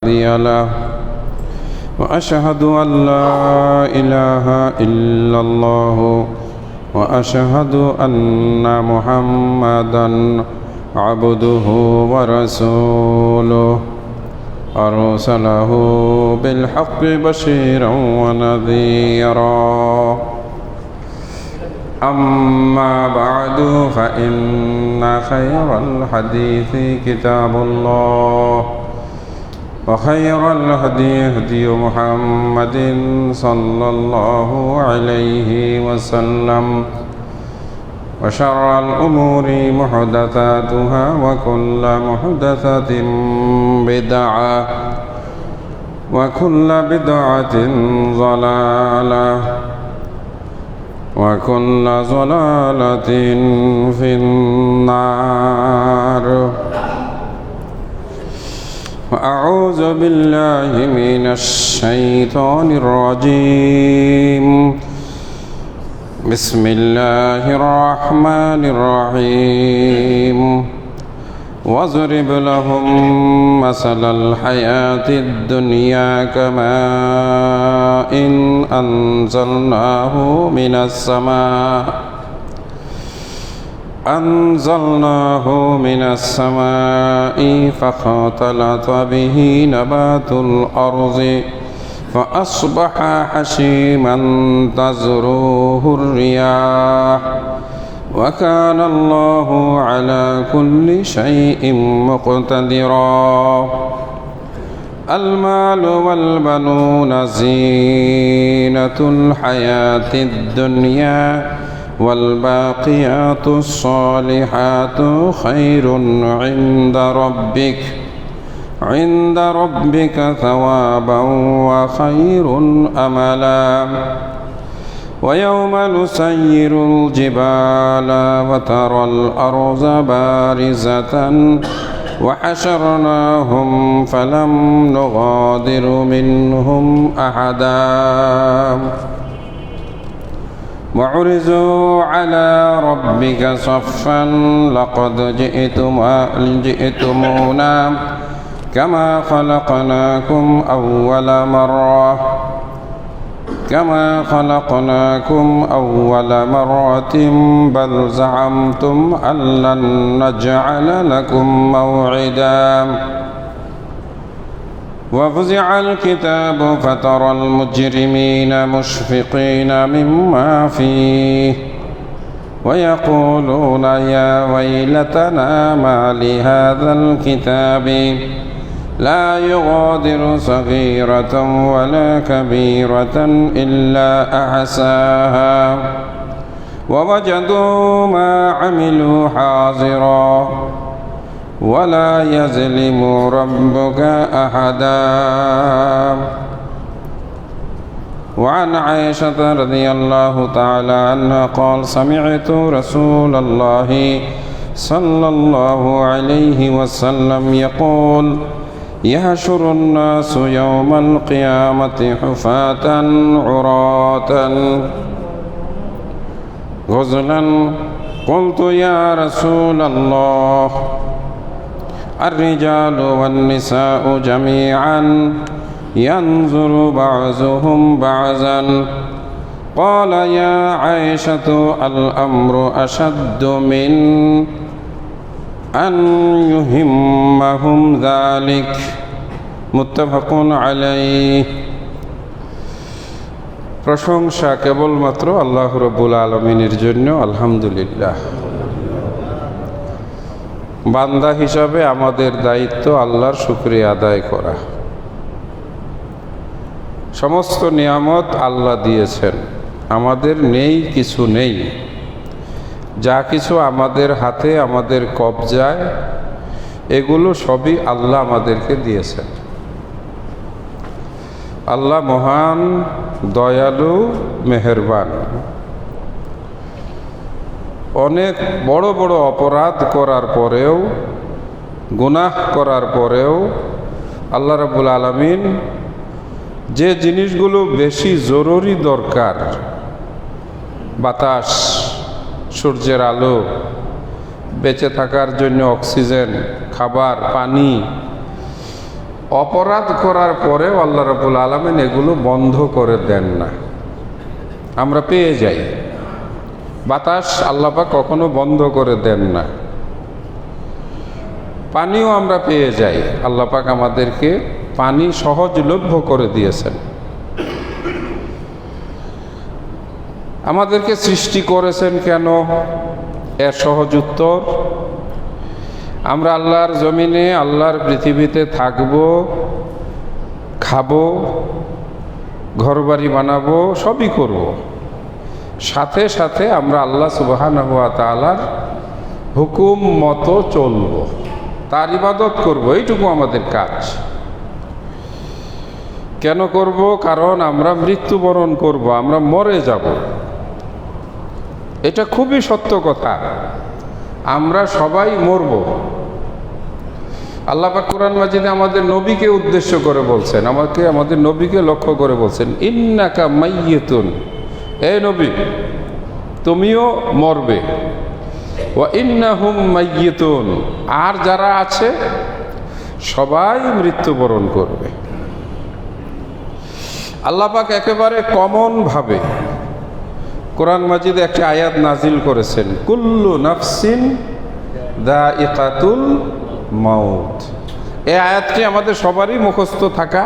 هادي له وأشهد أن لا إله إلا الله وأشهد أن محمدا عبده ورسوله أرسله بالحق بشيرا ونذيرا أما بعد فإن خير الحديث كتاب الله وخير الهدي هدي محمد صلى الله عليه وسلم وشر الأمور محدثاتها وكل محدثة بدعة وكل بدعة ضلالة وكل ضلالة في النار وأعوذ بالله من الشيطان الرجيم بسم الله الرحمن الرحيم واضرب لهم مثل الحياة الدنيا كماء أنزلناه من السماء فاختلط به نبات الأرض فأصبح حشيما تذروه الرياح وكان الله على كل شيء مقتدرا المال والبنون زينة الحياة الدنيا والباقيات الصالحات خير عند ربك ثوابا وخير أملا ويوم نسير الجبال وترى الأرض بارزة وحشرناهم فلم نغادر منهم أحدا وعرضوا على ربك صفا لقد جئتمونا كما خلقناكم أول مرة بل زعمتم أن لن نجعل لكم موعدا وفزع الكتاب فترى المجرمين مشفقين مما فيه ويقولون يا ويلتنا ما لهذا الكتاب لا يغادر صغيرة ولا كبيرة إلا أحصاها ووجدوا ما عملوا حاضرا ولا يظلم ربك أحدا وعن عائشة رضي الله تعالى عنها قال سمعت رسول الله صلى الله عليه وسلم يقول يحشر الناس يوم القيامة حفاة عراة غزلا قلت يا رسول الله الرجال والنساء جميعا ينظر بعضهم بعضا قال يا عائشة الأمر أشد من أن يهمهم ذلك متفق عليه প্রশংসা কেবলমাত্র আল্লাহ রাব্বুল আলামিনের জন্য আলহামদুলিল্লাহ বান্দা হিসাবে আমাদের দায়িত্ব আল্লাহর শুকরিয়া আদায় করা সমস্ত নিয়ামত আল্লাহ দিয়েছেন আমাদের নেই কিছু নেই যা কিছু আমাদের হাতে আমাদের কবজায় এগুলো সবই আল্লাহ আমাদেরকে দিয়েছেন আল্লাহ মহান দয়ালু মেহেরবান অনেক বড় বড় অপরাধ করার পরেও গুনাহ করার পরেও আল্লাহ রাব্বুল আলামিন যে জিনিসগুলো বেশি জরুরি দরকার বাতাস সূর্যের আলো বেঁচে থাকার জন্য অক্সিজেন খাবার পানি অপরাধ করার পরেও আল্লাহ রাব্বুল আলামিন এগুলো বন্ধ করে দেন না, আমরা পেয়ে যাই। বাতাস আল্লাহ পাক কখনো বন্ধ করে দেন না। পানিও আমরা পেয়ে যাই, আল্লাহ পাক আমাদেরকে পানি সহজলভ্য করে দিয়েছেন। আমাদেরকে সৃষ্টি করেছেন কেন? এর সহজ উত্তর, আমরা আল্লাহর জমিনে, আল্লাহর পৃথিবীতে থাকব, খাবো, ঘরবাড়ি বানাবো, সবই করব। সাথে সাথে আমরা আল্লাহ সুবহানাহু ওয়া তাআলার হুকুম মতো চলব, তার ইবাদত করব, এইটুকু আমাদের কাজ। কেন করব? কারণ আমরা মৃত্যুবরণ করব, আমরা মরে যাব। এটা খুবই সত্য কথা, আমরা সবাই মরব। আল্লাহ পাক কোরআন মাজিদে আমাদের নবীকে উদ্দেশ্য করে বলছেন, আমাদের নবীকে লক্ষ্য করে বলছেন, ইন্নাকা মাইয়িতুন, এ নবী তুমিও মরবে, ওয়া ইন্নাহুম মাইয়িতুন, আর যারা আছে সবাই মৃত্যুবরণ করবে। আল্লাহ পাক একেবারে কমন ভাবে কোরআন মাজিদে একটি আয়াত নাজিল করেছেন, কুল্লু নাফসিন যায়িকাতুল মাউত। এই আয়াতটি আমাদের সবারই মুখস্থ থাকা,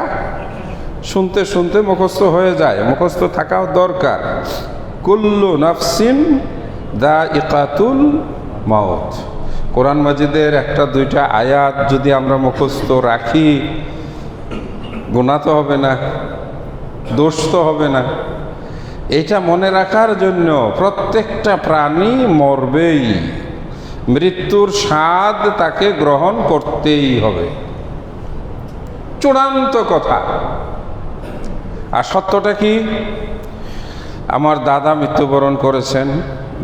শুনতে শুনতে মুখস্থ হয়ে যায়, মুখস্থ থাকাও দরকার। কুল্লু নাফসিন যায়িকাতুল মাউত। কোরআন মাজিদের একটা দুইটা আয়াত যদি আমরা মুখস্থ রাখি, গুনাহ তো হবে না, দোষ তো হবে না। এটা মনে রাখার জন্য প্রত্যেকটা প্রাণী মরবেই, মৃত্যুর স্বাদ তাকে গ্রহণ করতেই হবে, চূড়ান্ত কথা। আর সত্যটা কি? আমার দাদা মৃত্যুবরণ করেছেন,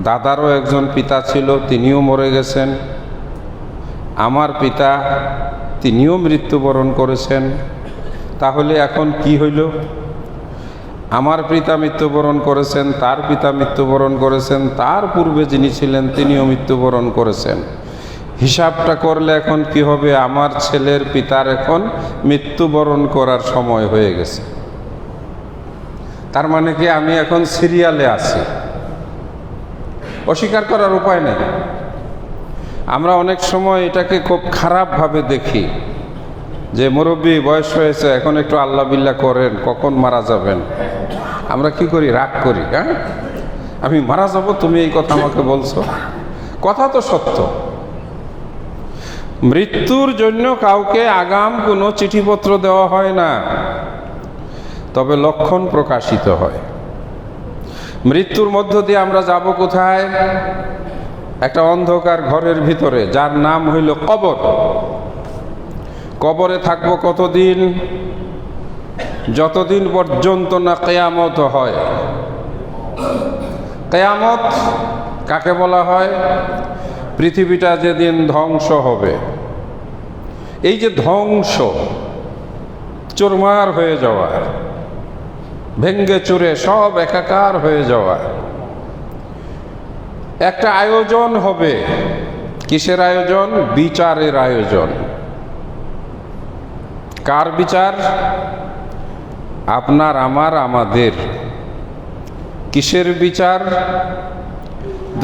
দাদারও একজন পিতা ছিল, তিনিও মরে গেছেন। আমার পিতা, তিনিও মৃত্যুবরণ করেছেন। তাহলে এখন কি হইল? আমার পিতা মৃত্যুবরণ করেছেন, তার পিতা মৃত্যুবরণ করেছেন, তার পূর্বে যিনি ছিলেন তিনিও মৃত্যুবরণ করেছেন। হিসাবটা করলে এখন কি হবে? আমার ছেলের পিতার এখন মৃত্যুবরণ করার সময় হয়ে গেছে। তার মানে কি আমি এখন সিরিয়ালে আছি? অস্বীকার করার উপায় নেই। আমরা অনেক সময় এটাকে খুব খারাপভাবে দেখি যে মুরব্বী বয়স হয়েছে, এখন একটু আল্লাহ বিল্লাহ করেন, কখন মারা যাবেন। আমরা কি করি? রাগ করি। হ্যাঁ, আমি মারা যাব, তুমি এই কথা আমাকে বলছো। কথা তো সত্য। মৃত্যুর জন্য কাউকে আগাম কোনো চিঠিপত্র দেওয়া হয় না, তবে লক্ষণ প্রকাশিত হয়। মৃত্যুর মধ্য দিয়ে আমরা যাব কোথায়? একটা অন্ধকার ঘরের ভিতরে, যার নাম হইল কবর। কবরে থাকবো কতদিন? যতদিন পর্যন্ত না কিয়ামত হয়। কিয়ামত কাকে বলা হয়? পৃথিবীটা যেদিন ধ্বংস হবে। এই যে ধ্বংস, চুরমার হয়ে যাওয়া, ভেঙ্গে চুরে সব একাকার হয়ে যাওয়া, একটা আয়োজন হবে। কিসের আয়োজন? বিচারের আয়োজন। কার বিচার? আপনার, আমার, আমাদের। কিসের বিচার?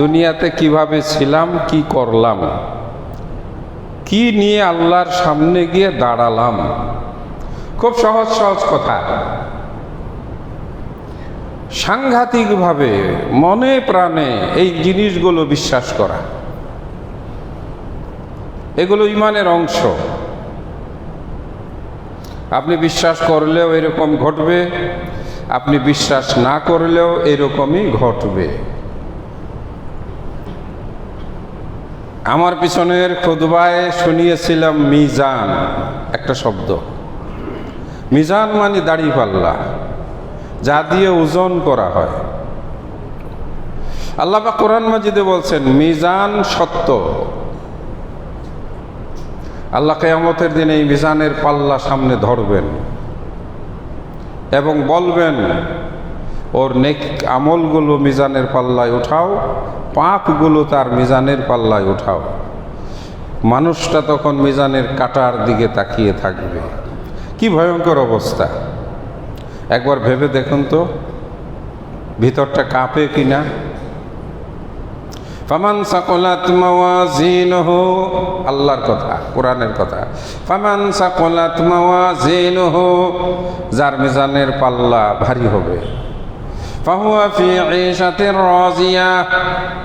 দুনিয়াতে কিভাবে ছিলাম, কি করলাম, কি নিয়ে আল্লাহর সামনে গিয়ে দাঁড়ালাম। খুব সহজ সহজ কথা, সাংঘাতিকভাবে মনে প্রাণে এই জিনিসগুলো বিশ্বাস করা, এগুলো ঈমানের অংশ। আপনি বিশ্বাস করলেও এরকম ঘটবে, আপনি বিশ্বাস না করলেও এরকমই ঘটবে। আমার পিছনের খুতবায় শুনিয়েছিলাম মিজান, একটা শব্দ। মিজান মানে দাড়িপাল্লা, যা দিয়ে ওজন করা হয়। আল্লাহ পাক কোরআন মাজিদে বলছেন মিজান সত্য। আল্লাহ কিয়ামতের দিনে এই মিজানের পাল্লা সামনে ধরবেন এবং বলবেন, ওর নেক আমলগুলো মিজানের পাল্লায় উঠাও, পাপগুলো তার মিজানের পাল্লায় উঠাও। মানুষটা তখন মিজানের কাঁটার দিকে তাকিয়ে থাকবে, কি ভয়ঙ্কর অবস্থা! একবার ভেবে দেখুন তো, ভিতরটা কাঁপে কিনা। ফামান সাকলাত মাওয়াজিনুহু, আল্লাহর কথা, কোরআনের কথা। ফামান সাকলাত মাওয়াজিনুহু, যার মিজানের পাল্লা ভারী হবে, ফাহুয়া ফি ঈশাতির রাজিয়া,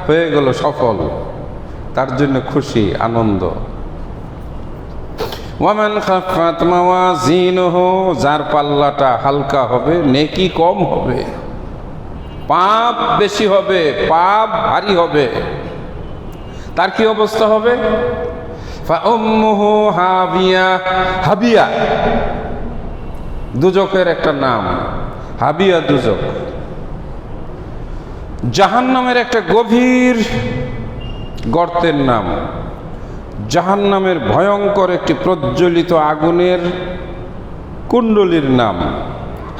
হয়ে গেল সফল, তার জন্য খুশি আনন্দ। ওয়ামান খাফাত মাওয়াজিনুহু, যার পাল্লাটা হালকা হবে, নেকি কম হবে, পাপ বেশি হবে, পাপ ভারী হবে, তার কি অবস্থা হবে? ফাউম্মুহু হাবিয়া, হাবিয়া দুজকের একটা নাম, হাবিয়া দুজক, জাহান্নামের একটা গভীর গর্তের নাম, জাহান্নামের ভয়ঙ্কর একটি প্রজ্বলিত আগুনের কুণ্ডলীর নাম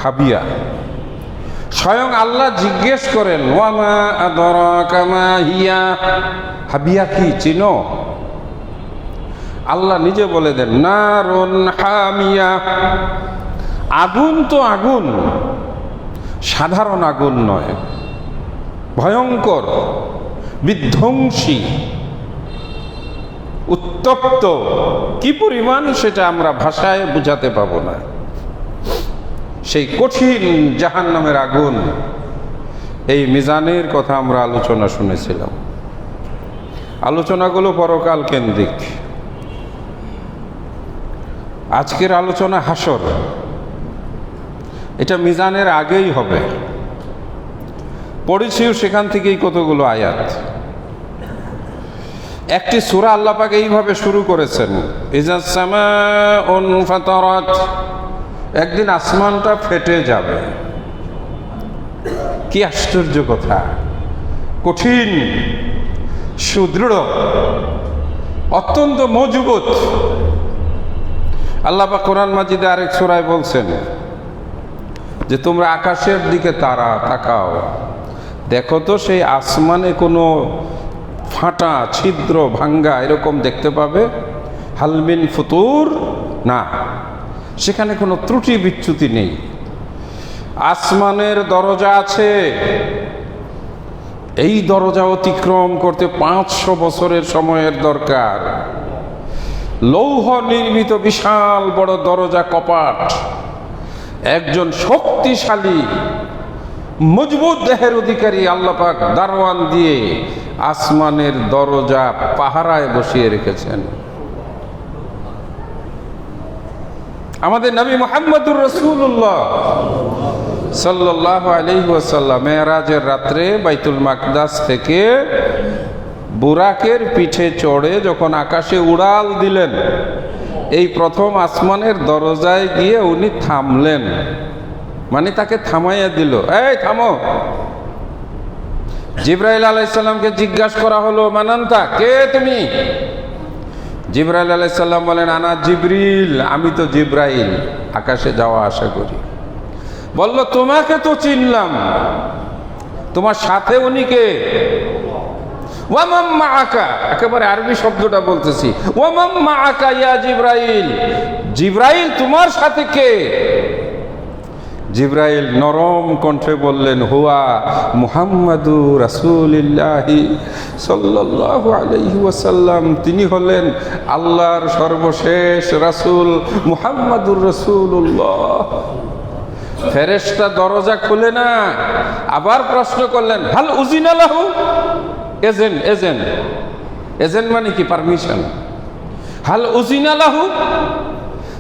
হাবিয়া। স্বয়ং আল্লাহ জিজ্ঞেস করেন, ওয়ামা আদরাকা মা হিয়া, হাবিয়া কি চিনো? আল্লাহ নিজে বলে দেন, নারুন হামিয়া, আগুন তো আগুন, সাধারণ আগুন নয়, ভয়ঙ্কর, বিধ্বংসী, উত্তপ্ত। কি পরিমাণ সেটা আমরা ভাষায় বুঝাতে পাবো না। সেই কঠিন জাহান্নামের আগুন, এই মিজানের কথা আমরা আলোচনা শুনেছিলাম। আলোচনাগুলো পরকাল কেন্দ্রিক। আজকের আলোচনা হাসর, এটা মিজানের আগেই হবে। পড়েছিও সেখান থেকেই কতগুলো আয়াত। একটি সূরা আল্লাহ পাক এইভাবে শুরু করেছেন, ইজাস সামাউন ফাতারাত, একদিন আসমানটা ফেটে যাবে। কি আশ্চর্য কথা! কঠিন, সুদৃঢ়, অত্যন্ত মজবুত। আল্লাহ পাক কোরআন মাজিদে আরেক সূরায় বলছেন যে তোমরা আকাশের দিকে তাকাও, দেখো তো সেই আসমানে কোনো ফাটা, ছিদ্র, ভাঙ্গা এরকম দেখতে পাবে? হালমিন ফুতুর, না, সেখানে কোনো ত্রুটি বিচ্যুতি নেই। আসমানের দরজা আছে, এই দরজা অতিক্রম করতে 500 বছরের সময়ের দরকার। লৌহ নির্মিত বিশাল বড় দরজা, কপাট, একজন শক্তিশালী মজবুত দেহের অধিকারী আল্লাহ পাক দারওয়ান দিয়ে আসমানের দরজা পাহারায় বসিয়ে রেখেছেন। আমাদের নবী মুহাম্মদুর রাসূলুল্লাহ সাল্লাল্লাহু আলাইহি ওয়াসাল্লাম মেরাজের রাত্রে বাইতুল মাকদাস থেকে বুরাকের পিঠে চড়ে যখন আকাশে উড়াল দিলেন, এই প্রথম আসমানের দরজায় গিয়ে উনি থামলেন, মানে তাকে থামাইয়া দিল, এই থামো। জিবরাইল আলাইহিস সালামকে জিজ্ঞাসা করা হলো, মানান্তা, কে তুমি? জিবরাইল আলাইহিস সালাম বলেন, আনা জিবরিল, আমি তো জিবরাইল, আকাশে যাওয়া আসা করি। বলল, তোমাকে তো চিনলাম, তোমার সাথে উনি কে? ওয়ামাম মাআকা, একেবারে আরবি শব্দটা বলতেছি, ওয়ামাম মাআকা ইয়া জিবরাইল, জিবরাইল তোমার সাথে কে? জিবরাইল নরম কণ্ঠে বললেন, হুয়া মুহাম্মাদুর রাসূলুল্লাহি সাল্লাল্লাহু আলাইহি ওয়াসাল্লাম, তিনি হলেন আল্লাহর সর্বশেষ রাসূল মুহাম্মাদুর রাসূলুল্লাহ। ফেরেশতা দরজা খুলে না, আবার প্রশ্ন করলেন, হাল উজিনা লাহু, এজেন্ট মানে কি? পারমিশন। হাল উজিনা লাহু,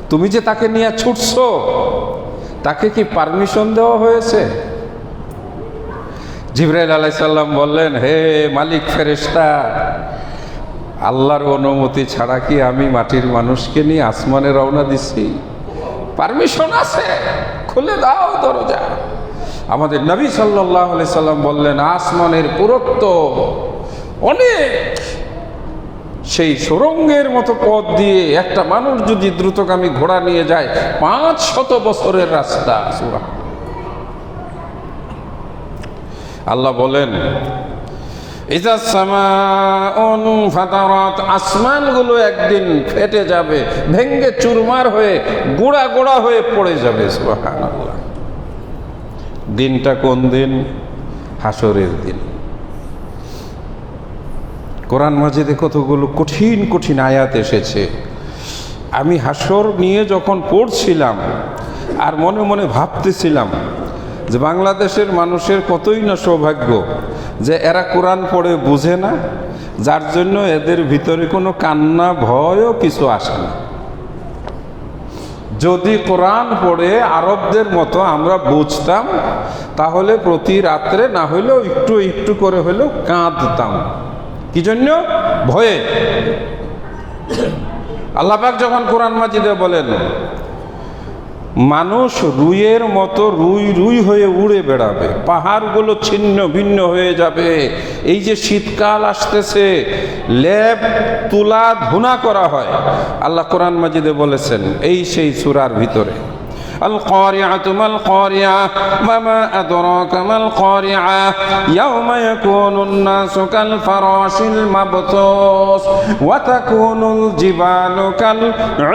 তুমি যে তাকে নিয়ে ছুটছো, তাকে কি পারমিশন দেওয়া হয়েছে? জিবরাইল আলাইহিস সালাম বললেন, হে মালিক ফেরেশতা, আল্লাহর অনুমতি ছাড়া কি আমি মাটির মানুষকে নিয়ে আসমানে রওনা দিছি? পারমিশন আছে, খুলে দাও দরজা। আমাদের নবী সাল্লাল্লাহু আলাইহি সাল্লাম বললেন, আসমানের পুরুত্ব অনেক, সেই সুরঙ্গের মতো পথ দিয়ে একটা মানুষ যদি দ্রুতগামী ঘোড়া নিয়ে যায় 500 বছরের রাস্তা। সুবহানাল্লাহ। আল্লাহ বলেন, ইযা সামাউন ফাতারাত, আসমানগুলো একদিন ফেটে যাবে, ভেঙ্গে চুরমার হয়ে গোড়া গোড়া হয়ে পড়ে যাবে। সুবহানাল্লাহ। দিনটা কোন দিন? হাসরের দিন। কোরআন মাজিদে কতগুলো কঠিন কঠিন আয়াত এসেছে। আমি হাসর নিয়ে যখন পড়ছিলাম আর মনে মনে ভাবতেছিলাম যে বাংলাদেশের মানুষের কতই না সৌভাগ্য যে এরা কোরআন পড়ে বুঝে না, যার জন্য এদের ভিতরে কোনো কান্না ভয়ও কিছু আসে না। যদি কোরআন পড়ে আরবদের মতো আমরা বুঝতাম, তাহলে প্রতি রাত্রে না হইলেও একটু একটু করে হইলেও কাঁদতাম। কি জন্য? ভয়ে। আল্লাহ পাক যখন কোরআন মাজিদে বলেন মানুষ রুইয়ের মতো রুই রুই হয়ে উড়ে বেড়াবে, পাহাড়গুলো ছিন্ন ভিন্ন হয়ে যাবে, এই যে শীতকাল আসতেছে লেপ তুলা ধুনা করা হয়, আল্লাহ কোরআন মাজিদে বলেছেন এই সেই সূরার ভিতরে, আল কারিআতু মাল কারিআ ওয়া মা আদরাকা মাল কারিআ ইয়াওমা ইয়াকুনুন নাসু কাল ফারাশিল মাবতুস ওয়া তাকুনুল জিবালু কাল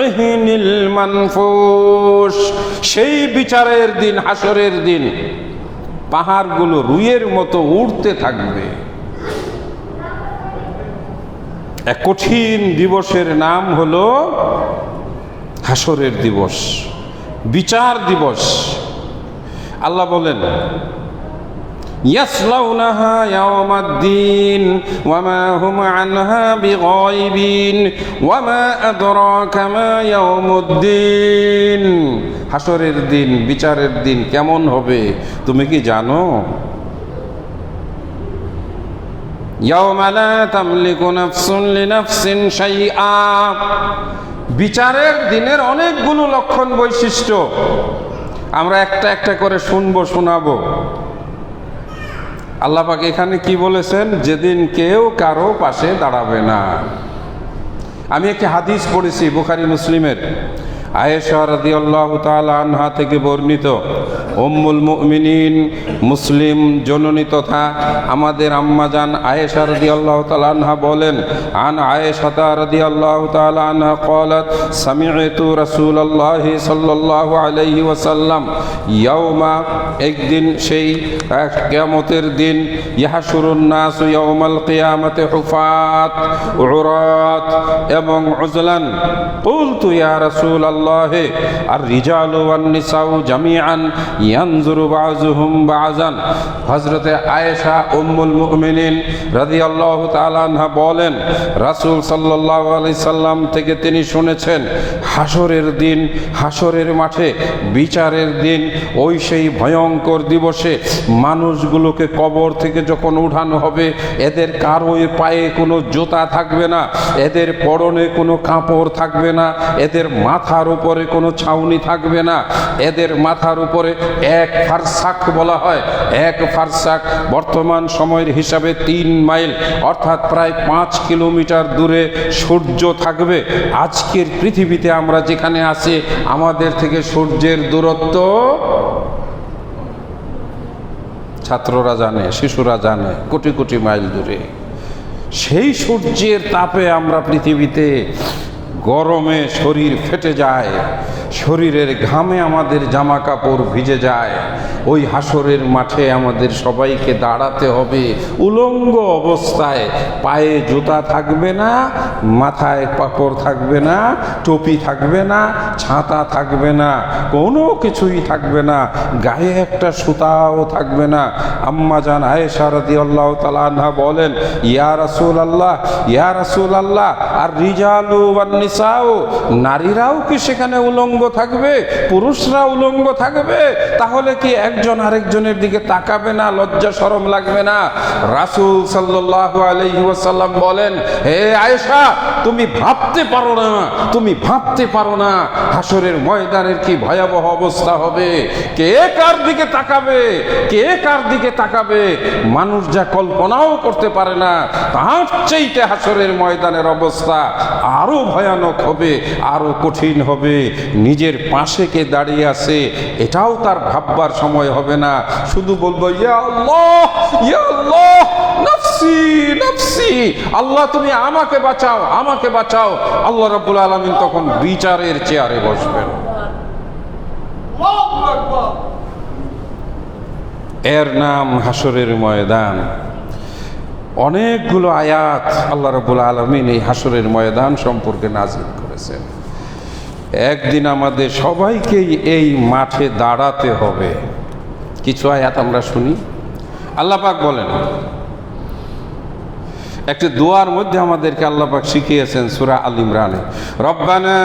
ইহনিল মানফুশ। সেই বিচারের দিন, হাসরের দিন, পাহাড়গুলো রুইয়ের মতো উড়তে থাকবে। এক কঠিন দিবসের নাম হলো হাসরের দিবস, বিচার দিবস। আল্লাহ বলেন ইয়াসলাউনাহা ইয়াওমাদ্দিন ওয়া মা হুম আনহা বিগাইবিন ওয়া মা আদরাকা মা ইয়াউমুদ্দিন। হাসরের দিন, বিচারের দিন কেমন হবে তুমি কি জানো? ইয়াওমা লা তামলিকু নাফসুন লিনাফসিন শাইআ। বিচারের দিনের অনেকগুলো লক্ষণ বৈশিষ্ট্য আমরা একটা একটা করে শুনবো, শোনাবো। আল্লাহ পাক এখানে কি বলেছেন? যেদিন কেউ কারো পাশে দাঁড়াবে না। আমি একটি হাদিস পড়েছি বুখারী মুসলিমের, আয়েশা রাদিয়াল্লাহু তাআলা আনহা থেকে বর্ণিত, উম্মুল মুমিনিন মুসলিম জননী তথা আমাদের আম্মাজান আয়েশা রাদিয়াল্লাহু তাআলা আনহা বলেন, আন আয়েশা রাদিয়াল্লাহু তাআলা আনহা ক্বালাত সামি'তু রাসূলুল্লাহি সাল্লাল্লাহু আলাইহি ওয়াসাল্লাম ইয়াওমা, একদিন সেই কিয়ামতের দিন, ইয়াহশুরুন নাসু ইয়াওমাল কিয়ামাতি হুফাত উরাত এবং উজলান, কুলতু ইয়া রাসূলুল্লাহ আর রিজালু ওয়ান নিসাউ জামিআন ইয়ানজুরু বাযুহুম বাযান। হযরতে আয়েশা উম্মুল মুমিনিন রাদিয়াল্লাহু তাআলা আনহা বলেন, রাসূল সাল্লাল্লাহু আলাইহি সাল্লাম থেকে তিনি শুনেছেন হাসরের দিন, হাসরের মাঠে বিচারের দিন, ওই সেই ভয়ঙ্কর দিবসে মানুষগুলোকে কবর থেকে যখন উঠানো হবে, এদের কারোর পায়ে কোনো জুতা থাকবে না, এদের পরনে কোনো কাপড় থাকবে না, এদের মাথার উপরে কোনো ছাউনি থাকবে না, এদের মাথার উপরে এক ফারসাক বলা হয়, এক ফারসাক বর্তমান সময়ের হিসাবে 3 মাইল অর্থাৎ প্রায় 5 কিলোমিটার দূরে সূর্য থাকবে। আজকের পৃথিবীতে আমরা যেখানে আছি আমাদের থেকে সূর্যের দূরত্ব ছাত্ররা জানে, শিশুরা জানে, কোটি কোটি মাইল দূরে। সেই সূর্যের তাপে আমরা পৃথিবীতে গরমে শরীর ফেটে যায়, শরীরের ঘামে আমাদের জামা কাপড় ভিজে যায়। ওই হাসরের মাঠে আমাদের সবাইকে দাঁড়াতে হবে উলঙ্গ অবস্থায়, পায়ে জুতা থাকবে না, মাথায় কাপড় থাকবে না, টুপি থাকবে না, ছাতা থাকবে না, কোনো কিছুই থাকবে না, গায়ে একটা সুতাও থাকবে না। আম্মাজান আয়েশা রাদিয়াল্লাহু তাআলা আনহা বলেন, ইয়া রাসূলুল্লাহ, ইয়া রাসূলুল্লাহ, আর রিজালু ওয়ান নিসাউ, নারীরাও কি সেখানে উলঙ্গ থাকবে, পুরুষরা উলঙ্গ থাকবে? তাহলে কি একজন আরেকজনের দিকে তাকাবে না, লজ্জা শরম লাগবে না? রাসূল সাল্লাল্লাহু আলাইহি ওয়াসাল্লাম বলেন, হে আয়েশা, তুমি ভাবতে পারো না, তুমি ভাবতে পারো না হাসরের ময়দানের কি ভয়াবহ অবস্থা হবে। কে কার দিকে তাকাবে, কে কার দিকে তাকাবে মানুষ যা কল্পনাও করতে পারে না। তার চাইতে হাসরের ময়দানের অবস্থা আরো ভয়ানক হবে, আরো কঠিন হবে। নিজের পাশে কে দাঁড়িয়ে আছে এটাও তার ভাববার সময় হবে না, শুধু বলবো ইয়া আল্লাহ, ইয়া আল্লাহ, নফসি নফসি, আল্লাহ তুমি আমাকে বাঁচাও, আমাকে বাঁচাও। আল্লাহ রাব্বুল আলামিন তখন বিচারের চেয়ারে বসবেন। এর নাম হাসরের ময়দান। অনেকগুলো আয়াত আল্লাহ রাব্বুল আলামিন এই হাসরের ময়দান সম্পর্কে নাযিল করেছেন। একদিন আমাদের সবাইকেই এই মাঠে দাঁড়াতে হবে। কিছু আয়াত আমরা শুনি। আল্লাহ পাক বলেন, একটি দোয়ার মধ্যে আমাদেরকে আল্লাহ পাক শিখিয়েছেন সূরা আল ইমরানে, রব্বানা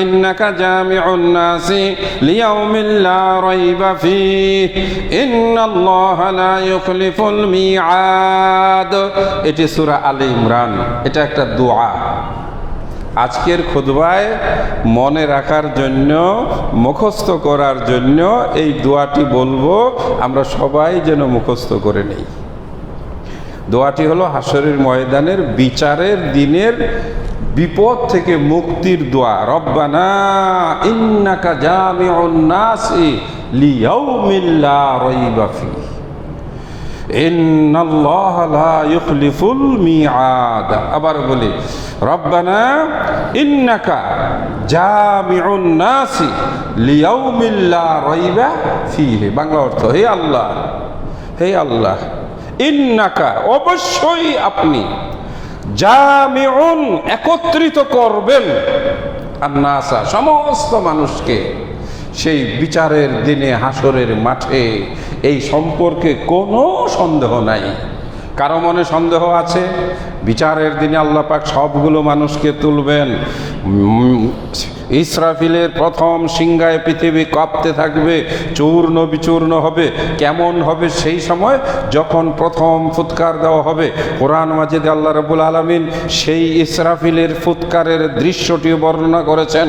ইন্নাকা জামিউন নাসি লিয়াউমিন লা রাইবা ফীহি ইন্নাল্লাহা লা ইউখলিফুল মিআদ। এটি সূরা আল ইমরান, এটা একটা দোয়া। আজকের খুতবায় মনে রাখার জন্য, মুখস্থ করার জন্য এই দোয়াটি বলবো, আমরা সবাই যেন মুখস্থ করে নেই। দোয়াটি হলো হাসরের ময়দানের বিচারের দিনের বিপদ থেকে মুক্তির দোয়া। রব্বানা ইন্নাকা জামিউন নাসি লিয়াউমিন লা রাইবা ফীহি ইন্নাল্লাহা লা ইউখলিফুল মিআদ। আবার বলি, রব্বানা ইন্নাকা জামিউন নাসি লিয়াউমিন লা রাইবা ফীহি। বাংলা অর্থ, হে আল্লাহ, হে আল্লাহ, ইন্নাকা অবশ্যই আপনি, জামিউন একত্রিত করবেন, আন-নাসা সমস্ত মানুষকে সেই বিচারের দিনে হাসরের মাঠে। এই সম্পর্কে কোনো সন্দেহ নাই। কারো মনে সন্দেহ আছে? বিচারের দিনে আল্লাহ পাক সবগুলো মানুষকে তুলবেন। ইসরাফিলের প্রথম সিংহায় পৃথিবী কাঁপতে থাকবে, চূর্ণ বিচূর্ণ হবে। কেমন হবে সেই সময়? যখন প্রথম ফুৎকার দেওয়া হবে। কোরআন মাজিদে আল্লাহ রাব্বুল আলামিন সেই ইসরাফিলের ফুৎকারের দৃশ্যটি বর্ণনা করেছেন।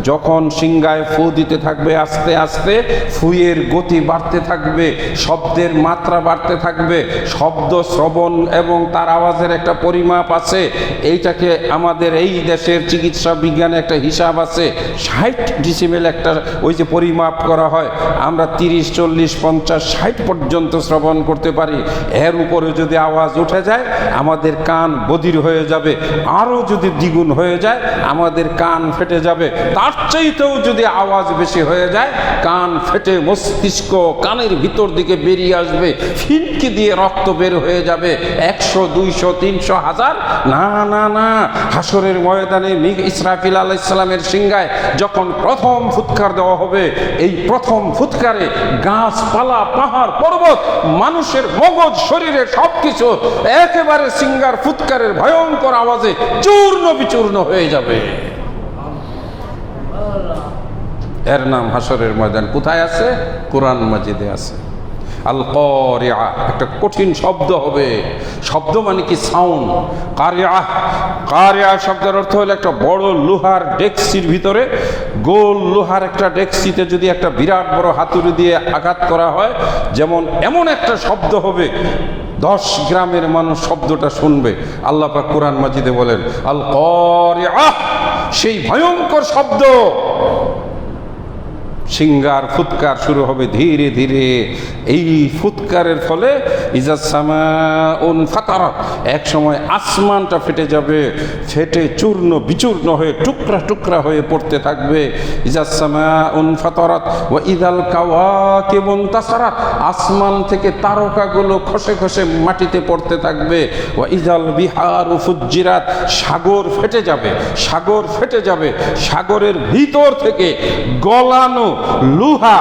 যখন সিংহায় ফু দিতে থাকবে, আস্তে আস্তে ফুয়ের গতি বাড়তে থাকবে, শব্দের মাত্রা বাড়তে থাকবে। শব্দ শ্রবণ এবং তার আওয়াজের একটা পরিমাপ আছে। এইটাকে আমাদের এই দেশের চিকিৎসা বিজ্ঞানে একটা হিসাব আছে। 60 ডিসিবেল একটা ওই যে পরিমাপ করা হয়, আমরা 30, 40, 50, 60 পর্যন্ত শ্রবণ করতে পারি। এর উপরে যদি আওয়াজ উঠে যায় আমাদের কান বধির হয়ে যাবে, আরও যদি দ্বিগুণ হয়ে যায় আমাদের কান ফেটে যাবে। তার চাইতেও যদি আওয়াজ বেশি হয়ে যায় কান ফেটে মস্তিষ্ক কানের ভিতর দিকে বেরিয়ে আসবে, ফিনকি দিয়ে রক্ত বের হয়ে যাবে। 100, 200, 300, 1000, না না না। হাসরের ময়দানে ইসরাফিল আলাইহিস সালামের সিংহায় যখন প্রথম ফুৎকার দেওয়া হবে, এই প্রথম ফুৎকারে গাছপালা, পাহাড়, পর্বত, মানুষের মগজ, শরীরের সবকিছু একেবারে সিংহার ফুৎকারের ভয়ঙ্কর আওয়াজে চূর্ণ বিচূর্ণ হয়ে যাবে। এর নাম হাসরের ময়দান। কোথায় আছে? কোরআন মাজিদে আছে। আল কারিআ একটা কঠিন শব্দ হবে। শব্দ মানে কি? সাউন্ড। কারিআ, কারিআ শব্দের অর্থ হলো একটা বড় লোহার ডেকসির ভিতরে, গোল লোহার একটা ডেকসিতে যদি একটা বিরাট বড় হাতুড়ি দিয়ে আঘাত করা হয়, যেমন এমন একটা শব্দ হবে 10 গ্রামের মানুষ শব্দটা শুনবে। আল্লাহ পাক কোরআন মাজিদে বলেন আল কারিআ, সেই ভয়ঙ্কর শব্দ। সিংহার ফুৎকার শুরু হবে ধীরে ধীরে। এই ফুৎকারের ফলে ইজাস সামাউন ফাতারাত, এক সময় আসমানটা ফেটে যাবে, ফেটে চূর্ণ বিচূর্ণ হয়ে টুকরা টুকরা হয়ে পড়তে থাকবে। ইজাস সামাউন ফাতারাত ওয়া ইদাল কাওয়াকিবু ইনতাসারাত, আসমান থেকে তারকাগুলো খসে খসে মাটিতে পড়তে থাকবে। ওয়া ইদাল বিহারু ফুজ্জিরাত, সাগর ফেটে যাবে, সাগর ফেটে যাবে। সাগরের ভিতর থেকে গলানো লোহা,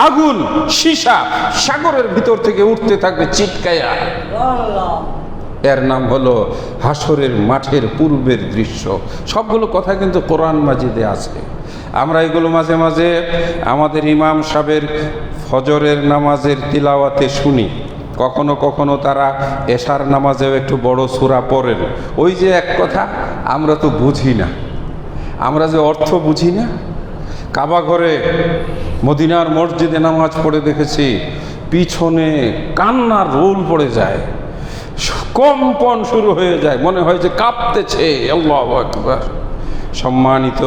আগুন, সীসা সাগরের ভিতর থেকে উঠতে থাকবে চিৎকায়া। এর নাম হলো হাসরের মাঠের পূর্বের দৃশ্য। সবগুলো কথা কিন্তু কোরআন মাজিদে আছে। আমরা এগুলো মাঝে মাঝে আমাদের ইমাম সাহেবের ফজরের নামাজের তিলাওয়াতে শুনি। কখনো কখনো তারা এশার নামাজেও একটু বড় সূরা পড়েন। ওই যে এক কথা, আমরা তো বুঝি না, আমরা যে অর্থ বুঝি না। কাবা ঘরে মদিনার মসজিদে নামাজ পড়ে দেখেছি, পিছনে কান্নার রোল পড়ে যায়, কম্পন শুরু হয়ে যায়, মনে হয় যে কাঁপতেছে। আল্লাহু আকবার। সম্মানিত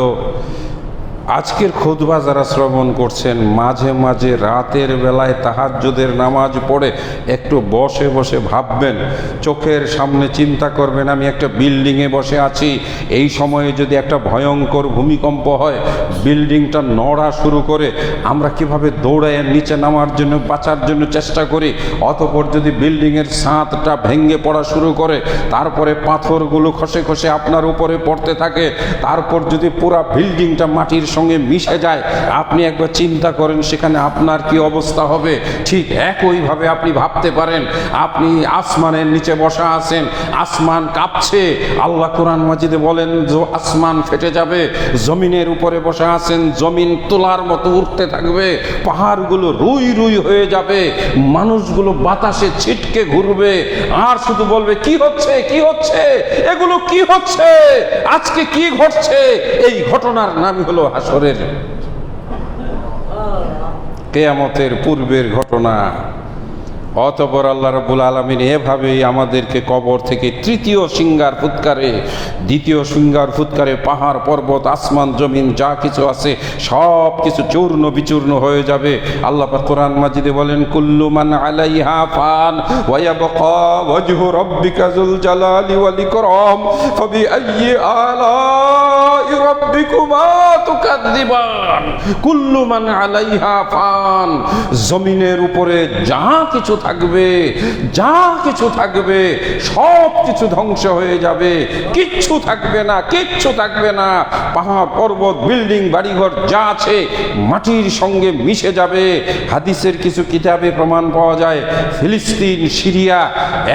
আজকের খুতবা যারা শ্রবণ করছেন, মাঝে মাঝে রাতের বেলায় তাহাজ্জুদের নামাজ পড়ে একটু বসে বসে ভাববেন, চোখের সামনে চিন্তা করবেন আমি একটা বিল্ডিংয়ে বসে আছি, এই সময়ে যদি একটা ভয়ঙ্কর ভূমিকম্প হয়, বিল্ডিংটা নড়া শুরু করে, আমরা কিভাবে দৌড়ায় নিচে নামার জন্য, বাঁচার জন্য চেষ্টা করি। অতঃপর যদি বিল্ডিংয়ের ছাদটা ভেঙে পড়া শুরু করে, তারপরে পাথরগুলো খসে খসে আপনার উপরে পড়তে থাকে, তারপর যদি পুরা বিল্ডিংটা মাটির সঙ্গে মিশে যায়, আপনি একবার চিন্তা করেন সেখানে আপনার কি অবস্থা হবে। ঠিক একইভাবে আপনি ভাবতে পারেন আপনি আসমানের নিচে বসা আছেন, আসমান কাঁপছে, আল্লাহ কোরআন মাজিদে বলেন যে আসমান ফেটে যাবে। জমিনের উপরে বসা আছেন, জমিন তোলার মতো উঠতে থাকবে, পাহাড়গুলো রুই রুই হয়ে যাবে, মানুষগুলো বাতাসে ছিটকে ঘুরবে, আর শুধু বলবে কি হচ্ছে, কি হচ্ছে, এগুলো কি হচ্ছে, আজকে কি ঘটছে। এই ঘটনার নাম হলো হাসরের, কিয়ামতের পূর্বের ঘটনা। অতঃপর আল্লাহ রাব্বুল আলামিন এভাবেই আমাদেরকে কবর থেকে তৃতীয় সিঙ্গার ফুৎকারে, দ্বিতীয় সিঙ্গার ফুৎকারে পাহাড় পর্বত আসমান জমিন যা কিছু আছে সব কিছু চূর্ণ বিচূর্ণ হয়ে যাবে। আল্লাহ পাক কোরআন মাজিদে বলেন কুল্লু মান আলাইহা ফান ওয়া ইয়াবকা ওয়াজহু রাব্বিকা যুল জালালি ওয়াল ইকরাম ফাবিআইয়ি আলাই রাব্বিকুমা তুকাদ্দিবান। কুল্লু মান আলাইহা ফান, জমিনের উপরে যা কিছু থাকবে, যা কিছু থাকবে সব কিছু ধ্বংস হয়ে যাবে, কিচ্ছু থাকবে না, কিচ্ছু থাকবে না। পাহাড় পর্বত বিল্ডিং বাড়িঘর যা আছে মাটির সঙ্গে মিশে যাবে। হাদিসের কিছু কিতাবে প্রমাণ পাওয়া যায় ফিলিস্তিন, সিরিয়া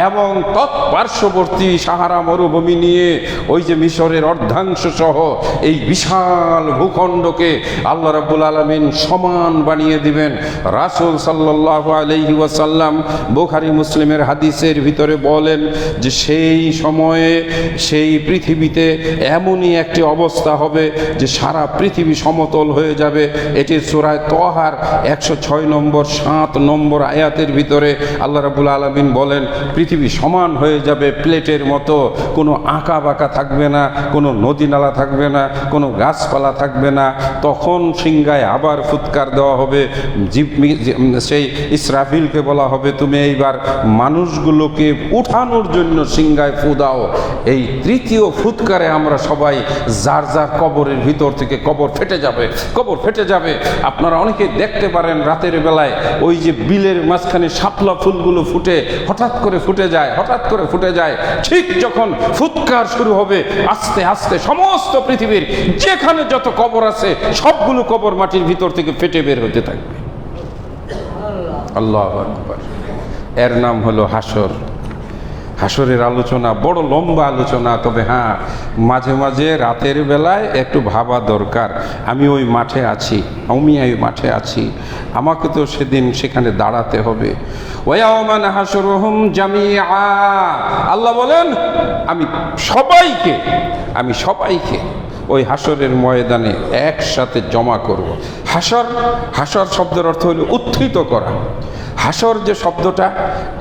এবং তৎপার্শ্ববর্তী সাহারা মরুভূমি নিয়ে ওই যে মিশরের অর্ধাংশ সহ এই বিশাল ভূখণ্ডকে আল্লাহ রাব্বুল আলামিন সমান বানিয়ে দিবেন। রাসূল সাল্লাল্লাহু আলাইহি ওয়াসাল্লাম বুখারী মুসলিমের হাদিসের ভিতরে বলেন যে সেই সময়ে সেই পৃথিবীতে এমনই একটি অবস্থা হবে যে সারা পৃথিবী সমতল হয়ে যাবে। এটি সূরা তহার 106 নম্বর 7 নম্বর আয়াতের ভিতরে আল্লাহ রাব্বুল আলামিন বলেন পৃথিবী সমান হয়ে যাবে প্লেটের মতো, কোনো আঁকা বাঁকা থাকবে না, কোনো নদী নালা থাকবে না, কোনো গাছপালা থাকবে না। তখন সিংহায় আবার ফুৎকার দেওয়া হবে, সেই ইসরাফিলকে বলা হবে তুমি এইবার মানুষগুলোকে উঠানোর জন্য সিংহায় ফু দাও। এই তৃতীয় ফুৎকারে আমরা সবাই যার যার কবরের ভিতর থেকে কবর ফেটে যাবে, কবর ফেটে যাবে। আপনারা অনেকে দেখতে পারেন রাতের বেলায় ওই যে বিলের মাঝখানে শাপলা ফুলগুলো ফুটে, হঠাৎ করে ফুটে যায়, হঠাৎ করে ফুটে যায়। ঠিক যখন ফুৎকার শুরু হবে আস্তে আস্তে সমস্ত পৃথিবীর যেখানে যত কবর আছে সবগুলো কবর মাটির ভিতর থেকে ফেটে বের হতে থাকবে। আল্লাহু আকবার। এর নাম হলো হাসর। হাসরের আলোচনা বড় লম্বা আলোচনা, তবে হ্যাঁ মাঝে মাঝে রাতের বেলায় একটু ভাবা দরকার আমি ওই মাঠে আছি, আমি ওই মাঠে আছি, আমাকে তো সেদিন সেখানে দাঁড়াতে হবে। ওয়ায়াউমা নাহশুরুহুম জামিআ, আল্লাহ বলেন আমি সবাইকে ওই হাসরের ময়দানে একসাথে জমা করব। হাসর শব্দের অর্থ হলো উত্থিত করা। হাসর যে শব্দটা,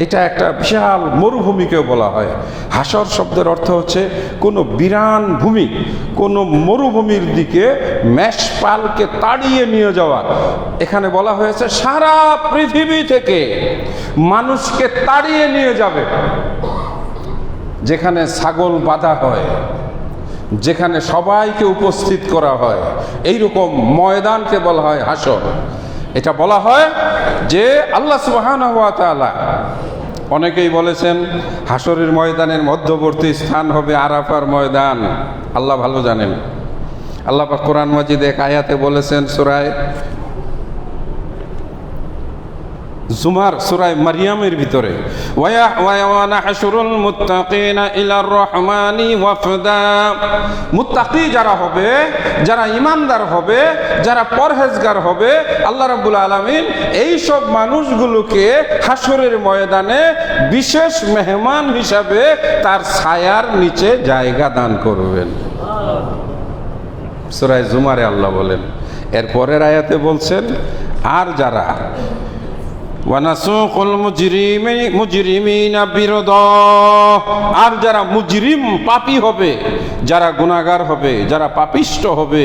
এটা একটা বিশাল মরুভূমিকেও বলা হয়। হাসর শব্দের অর্থ হচ্ছে কোনো বিরান ভূমি, কোনো মরুভূমির দিকে মেষপালকে তাড়িয়ে নিয়ে যাওয়া। এখানে বলা হয়েছে সারা পৃথিবী থেকে মানুষকে তাড়িয়ে নিয়ে যাবে। যেখানে ছাগল বাঁধা হয়, যেখানে সবাইকে উপস্থিত করা হয়, এইরকম ময়দানকে বলা হয় হাসর। এটা বলা হয় যে আল্লাহ সুবহানাহু ওয়া তাআলা, অনেকেই বলেছেন হাসরের ময়দানের মধ্যবর্তী স্থান হবে আরাফার ময়দান। আল্লাহ ভালো জানেন। আল্লাহ পাক কোরআন মাজিদে এক আয়াতে বলেছেন জুমার সূরায়ে মারইয়ামের ভিতরে ওয়া নাহশুরুল মুত্তাকিনা ইলার রহমানি ওয়াফদা। মুত্তাকি যারা হবে, যারা ঈমানদার হবে, যারা পরহেজগার হবে, আল্লাহ রাব্বুল আলামিন এই সব মানুষগুলোকে হাসরের ময়দানে বিশেষ মেহমান হিসাবে তার ছায়ার নিচে জায়গা দান করবেন। সূরায়ে জুমারে আল্লাহ বলেন। এর পরের আয়াতে বলছেন আর যারা ওয়ানাসুকুল মুজরিমিনা বিরদা, আর যারা মুজরিম পাপী হবে, যারা গুনাহগার হবে, যারা পাপিষ্ট হবে,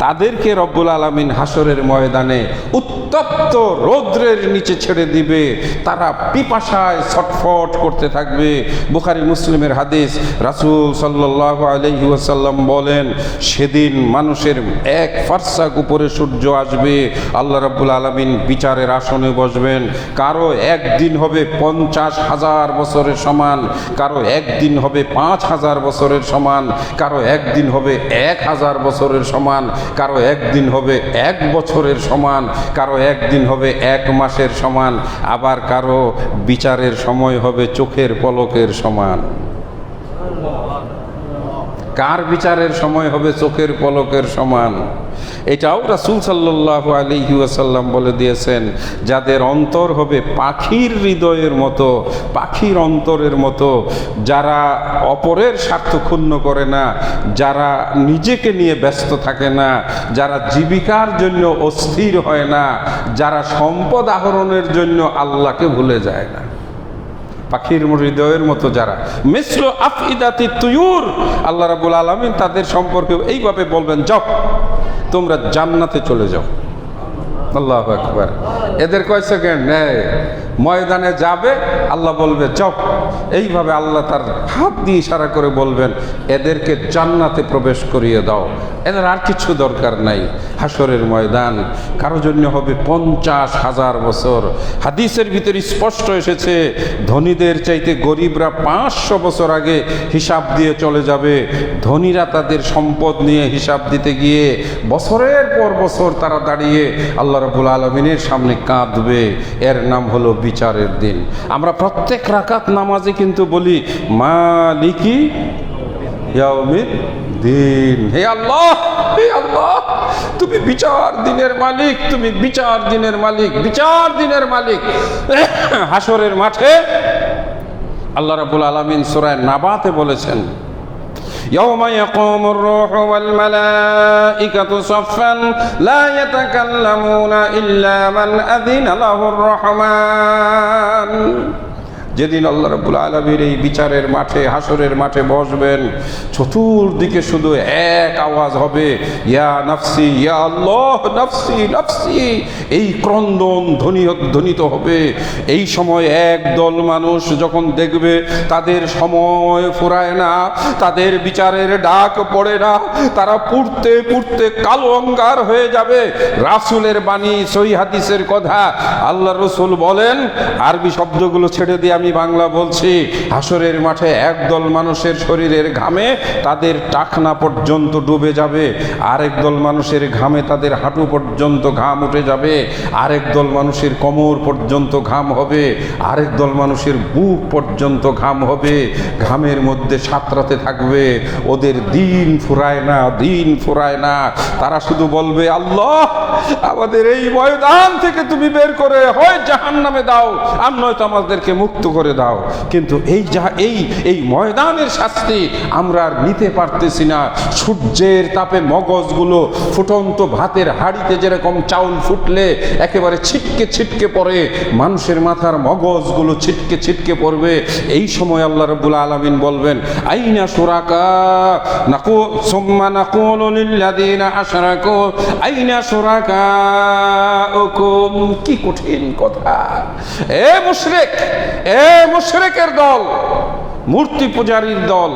তাদেরকে রব্বুল আলামিন হাসরের ময়দানে উত্তপ্ত রৌদ্রের নিচে ছেড়ে দিবে। তারা পিপাসায় ছটফট করতে থাকবে। বুখারী মুসলিমের হাদিস, রাসূল সাল্লাল্লাহু আলাইহি ওয়াসাল্লাম বলেন, সেদিন মানুষের এক ফারসাক উপরে সূর্য আসবে, আল্লাহ রাব্বুল আলামিন বিচারের আসনে বসবেন। কারো একদিন হবে 50,000 বছরের সমান, কারো একদিন হবে 5,000 বছরের সমান, কারো একদিন হবে 1,000 বছরের সমান, কারো একদিন হবে 1 বছরের সমান, কারো একদিন হবে 1 মাসের সমান, আবার কারো বিচারের সময় হবে চোখের পলকের সমান। কার বিচারের সময় হবে চোখের পলকের সমান? এটাও রাসূল সাল্লাল্লাহু আলাইহি ওয়াসাল্লাম বলে দিয়েছেন, যাদের অন্তর হবে পাখির হৃদয়ের মতো, পাখির অন্তরের মতো, যারা অপরের স্বার্থ ক্ষুণ্ণ করে না, যারা নিজেকে নিয়ে ব্যস্ত থাকে না, যারা জীবিকার জন্য অস্থির হয় না, যারা সম্পদ আহরণের জন্য আল্লাহকে ভুলে যায় না। পাখির হৃদয়ের মতো যারা, মিসলু আফইদাতি তুয়ুর, আল্লাহ রাব্বুল আলামিন তাদের সম্পর্কে এইভাবে বলবেন, যাও তোমরা জান্নাতে চলে যাও। আল্লাহু আকবার। এদের কয় সেকেন্ড ময়দানে যাবে, আল্লাহ বলবে যাও। এইভাবে আল্লাহ তার হাত দিয়ে ইশারা করে বলবেন, এদেরকে জান্নাতে প্রবেশ করিয়ে দাও, এদের আর কিছু দরকার নাই। হাসরের ময়দান কারো জন্য হবে 50,000 বছর। হাদিসের ভিতরে স্পষ্ট এসেছে, ধনীদের চাইতে গরিবরা 500 বছর আগে হিসাব দিয়ে চলে যাবে। ধনীরা তাদের সম্পদ নিয়ে হিসাব দিতে গিয়ে বছরের পর বছর তারা দাঁড়িয়ে আল্লাহ রাব্বুল আলামিনের সামনে কাঁদবে। এর নাম হলো বিচারের দিন। আমরা প্রত্যেক রাকাত নামাজে কিন্তু বলি, মালিকি ইয়াউমিদ্দিন, হে আল্লাহ, হে আল্লাহ, তুমি বিচার দিনের মালিক, তুমি বিচার দিনের মালিক, বিচার দিনের মালিক। হাসরের মাঠে আল্লাহ রাব্বুল আলামিন সূরা নাবাতে বলেছেন, يوم يقوم الروح والملائكة صفا لا يتكلمون إلا من أذن له الرحمن। যেদিন আল্লাহ রাব্বুল আলামিন এই বিচারের মাঠে, হাসরের মাঠে বসবেন, চতুর্দিকে শুধু এক আওয়াজ হবে, ইয়া নাফসি, ইয়া আল্লাহ, নাফসি নাফসি। এই ক্রন্দন ধ্বনিত হবে। এই সময় একদল মানুষ যখন দেখবে তাদের সময় ফুরায় না, তাদের বিচারের ডাক পড়ে না, তারা পুড়তে পুড়তে কালো অঙ্গার হয়ে যাবে। রাসূলের বাণী, সহিহ হাদিসের কথা। আল্লাহ রাসূল বলেন, আরবি শব্দগুলো ছেড়ে দিয়ে আমি বাংলা বলছি, হাসরের মাঠে একদল মানুষের শরীরের ঘামে তাদের টাকনা পর্যন্ত ডুবে যাবে, আরেক দল মানুষের ঘামে তাদের হাঁটু পর্যন্ত ঘাম উঠে যাবে, আরেক দল মানুষের কোমর পর্যন্ত ঘাম হবে, আরেক দল মানুষের বুক পর্যন্ত ঘাম হবে। ঘামের মধ্যে সাঁতরাতে থাকবে, ওদের দিন ফুরায় না, দিন ফুরায় না। তারা শুধু বলবে, আল্লাহ, আমাদের এই ময়দান থেকে তুমি বের করে হয় জাহান্নামে দাও, আর নয়তো আমাদেরকে মুক্ত করে দাও। কিন্তু এই ময়দানের শাস্তি আমরা আর নিতে পারতেছি না। সূর্যের তাপে মগজগুলো ফুটন্ত ভাতের হাঁড়িতে যেরকম চাউল ফুটলে একেবারে ছিটকে ছিটকে পড়ে, মানুষের মাথার মগজগুলো ছিটকে ছিটকে পড়বে। এই সময় আল্লাহ রাব্বুল আলামিন বলবেন, আইনা শুরাকা সুম্মা নাকুলু লিল্লাযিনা আশরাকু আইনা শুরাকাউকুম। কি কঠিন কথা! এ মুশরিক, এ মুশরিকের দল, মূর্তি পূজারীর দল,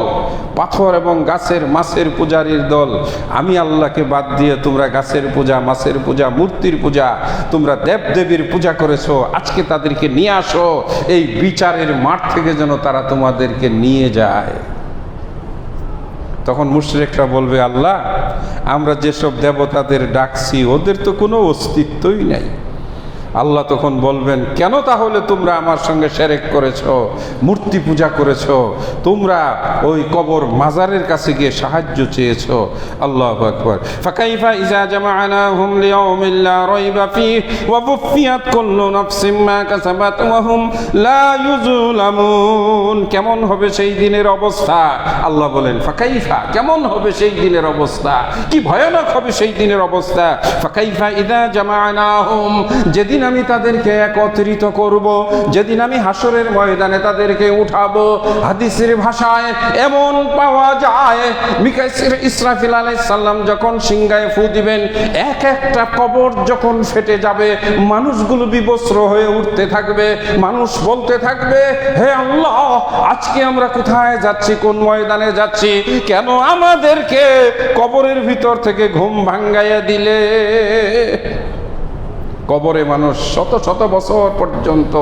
পাথর এবং গাছের মাছের পূজারীর দল, আমি আল্লাহকে বাদ দিয়ে তোমরা গাছের পূজা, মাছের পূজা, মূর্তির পূজা, তোমরা দেবদেবীর পূজা করেছো, আজকে তাদেরকে নিয়ে আসো এই বিচারের মাঠ থেকে, যেন তারা তোমাদেরকে নিয়ে যায়। তখন মুশরিকরা বলবে, আল্লাহ, আমরা যেসব দেবতাদের ডাকছি ওদের তো কোনো অস্তিত্বই নাই। আল্লাহ তখন বলবেন, কেন তাহলে তোমরা আমার সঙ্গে শিরক করেছো, মূর্তি পূজা করেছো, তোমরা ওই কবর মাজারের কাছে গিয়ে সাহায্য চেয়েছো। আল্লাহু আকবার। ফাকাইফা ইজা জামা'নাহুম লিয়াউমিন লা রাইবা ফীহি ওয়া ওয়ুফিয়াত কুল্লু নাফসিন মা কাসাবাত ওয়া হুম লা ইউযলামুন। কেমন হবে সেই দিনের অবস্থা? আল্লাহ বলেন, ফাকাইফা, কেমন হবে সেই দিনের অবস্থা, কি ভয়ানক হবে সেই দিনের অবস্থা। ফাকাইফা ইজা জামা'নাহুম, যেদিন আমি তাদেরকে একত্রিত করব, যেদিন আমি হাসরের ময়দানে তাদেরকে উঠাবো। হাদিসের ভাষায় এমন পাওয়া যায়, ইসরাফিল আলাইহিস সালাম যখন সিংহায় ফু দিবেন, এক একটা কবর যখন ফেটে যাবে, মানুষগুলো বিবস্ত্র হয়ে উঠতে থাকবে। মানুষ বলতে থাকবে, হে আল্লাহ, আজকে আমরা কোথায় যাচ্ছি, কোন ময়দানে যাচ্ছি, কেন আমাদেরকে কবরের ভিতর থেকে ঘুম ভাঙ্গাইয়া দিলে? কবরে মানুষ শত শত বছর পর্যন্ত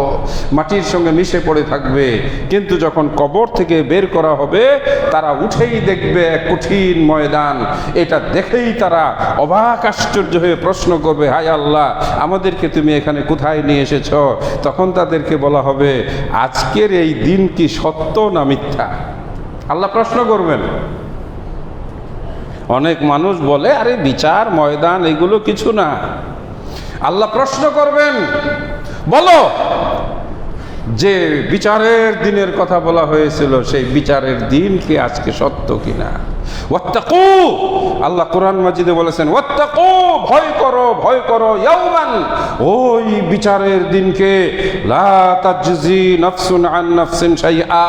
মাটির সঙ্গে মিশে পড়ে থাকবে, কিন্তু যখন কবর থেকে বের করা হবে, তারা উঠেই দেখবে এক কঠিন ময়দান। এটা দেখেই তারা অবাক আশ্চর্য হয়ে প্রশ্ন করবে, হায় আল্লাহ, আমাদেরকে তুমি এখানে কোথায় নিয়ে এসেছ? তখন তাদেরকে বলা হবে, আজকের এই দিন কি সত্য না মিথ্যা? আল্লাহ প্রশ্ন করবেন। অনেক মানুষ বলে, আরে বিচার ময়দান এগুলো কিছু না। আল্লাহ প্রশ্ন করবেন, বলো যে বিচারের দিনের কথা বলা হয়েছিল, সেই বিচারের দিন কি আজকে সত্য কিনা? ওয়াত্তাকু, আল্লাহ কোরআন মাজিদে বলেছেন, ওয়াত্তাকু, ভয় করো, ভয় করো, ইয়াউমান, ওই বিচারের দিনকে, লা তাজজি নাফসুন আন নাফসিন শাইআ,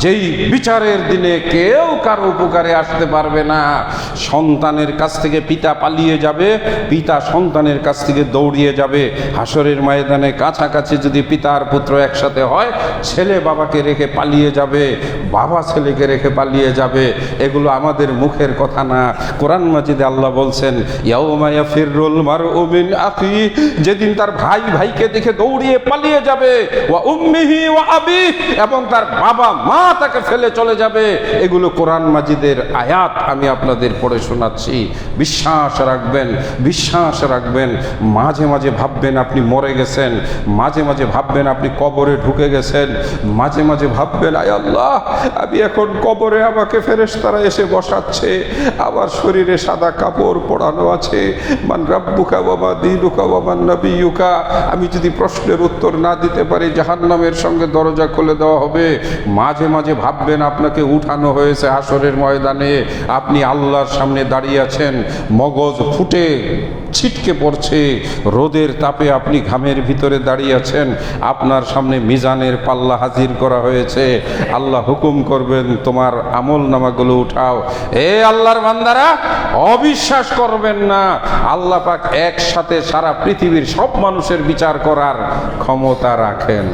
যেই বিচারের দিনে কেউ কারো উপকারে আসতে পারবে না। সন্তানের কাছ থেকে পিতা পালিয়ে যাবে, পিতা সন্তানের কাছ থেকে দৌড়িয়ে যাবে। হাসরের ময়দানে কাছাকাছি যদি পিতার পুত্র একসাথে হয়, ছেলে বাবাকে রেখে পালিয়ে যাবে, বাবা ছেলেকে রেখে পালিয়ে যাবে। এগুলো আমাদের মুখের কথা না। কোরআন মাজিদে আল্লাহ বলছেন, ইয়াউমা ইয়াফিরুল মারউ মিন আখি, যেদিন তার ভাই ভাইকে দেখে দৌড়িয়ে পালিয়ে যাবে, ওয়া উম্মিহি ওয়া আবি, এবং তার বাবা মা তাকে ফেলে চলে যাবে। এগুলো কোরআন মাজিদের আয়াত, আমি আপনাদের পড়ে শোনাচ্ছি। বিশ্বাস রাখবেন, বিশ্বাস রাখবেন। মাঝে মাঝে ভাববেন আপনি মরে গেছেন, মাঝে মাঝে ভাববেন আপনি কবরে ঢুকে গেছেন, মাঝে মাঝে ভাববেন, আয় আল্লাহ, আমি এখন কবরে, আমাকে ফেরেশতারা এসে বসাচ্ছে, আমার শরীরে সাদা কাপড় পরানো আছে, মান রাব্বুকা ওয়া মা দীনুকা ওয়া মান নাবিয়্যুকা। আমি যদি প্রশ্নের উত্তর না দিতে পারি, জাহান্নামের সঙ্গে দরজা খুলে দেওয়া হবে। মাঝে মাঝে ভাববেন আপনাকে উঠানো হয়েছে হাসরের ময়দানে, আপনি আল্লাহর সামনে দাঁড়িয়ে আছেন, মগজ ফুটে ছিটকে পড়ছে, রোদের তাপে আপনি ঘামের ভিতরে দাঁড়িয়ে আছেন, আপনার সামনে মিজানের পাল্লা হাজির করা হয়েছে। আল্লাহ হুকুম করবেন, তোমার আমল নামাগুলো উঠাও। এ আল্লাহর বান্দারা, অবিশ্বাস করবেন না, আল্লাহ পাক একসাথে সারা পৃথিবীর সব মানুষের বিচার করার ক্ষমতা রাখেন।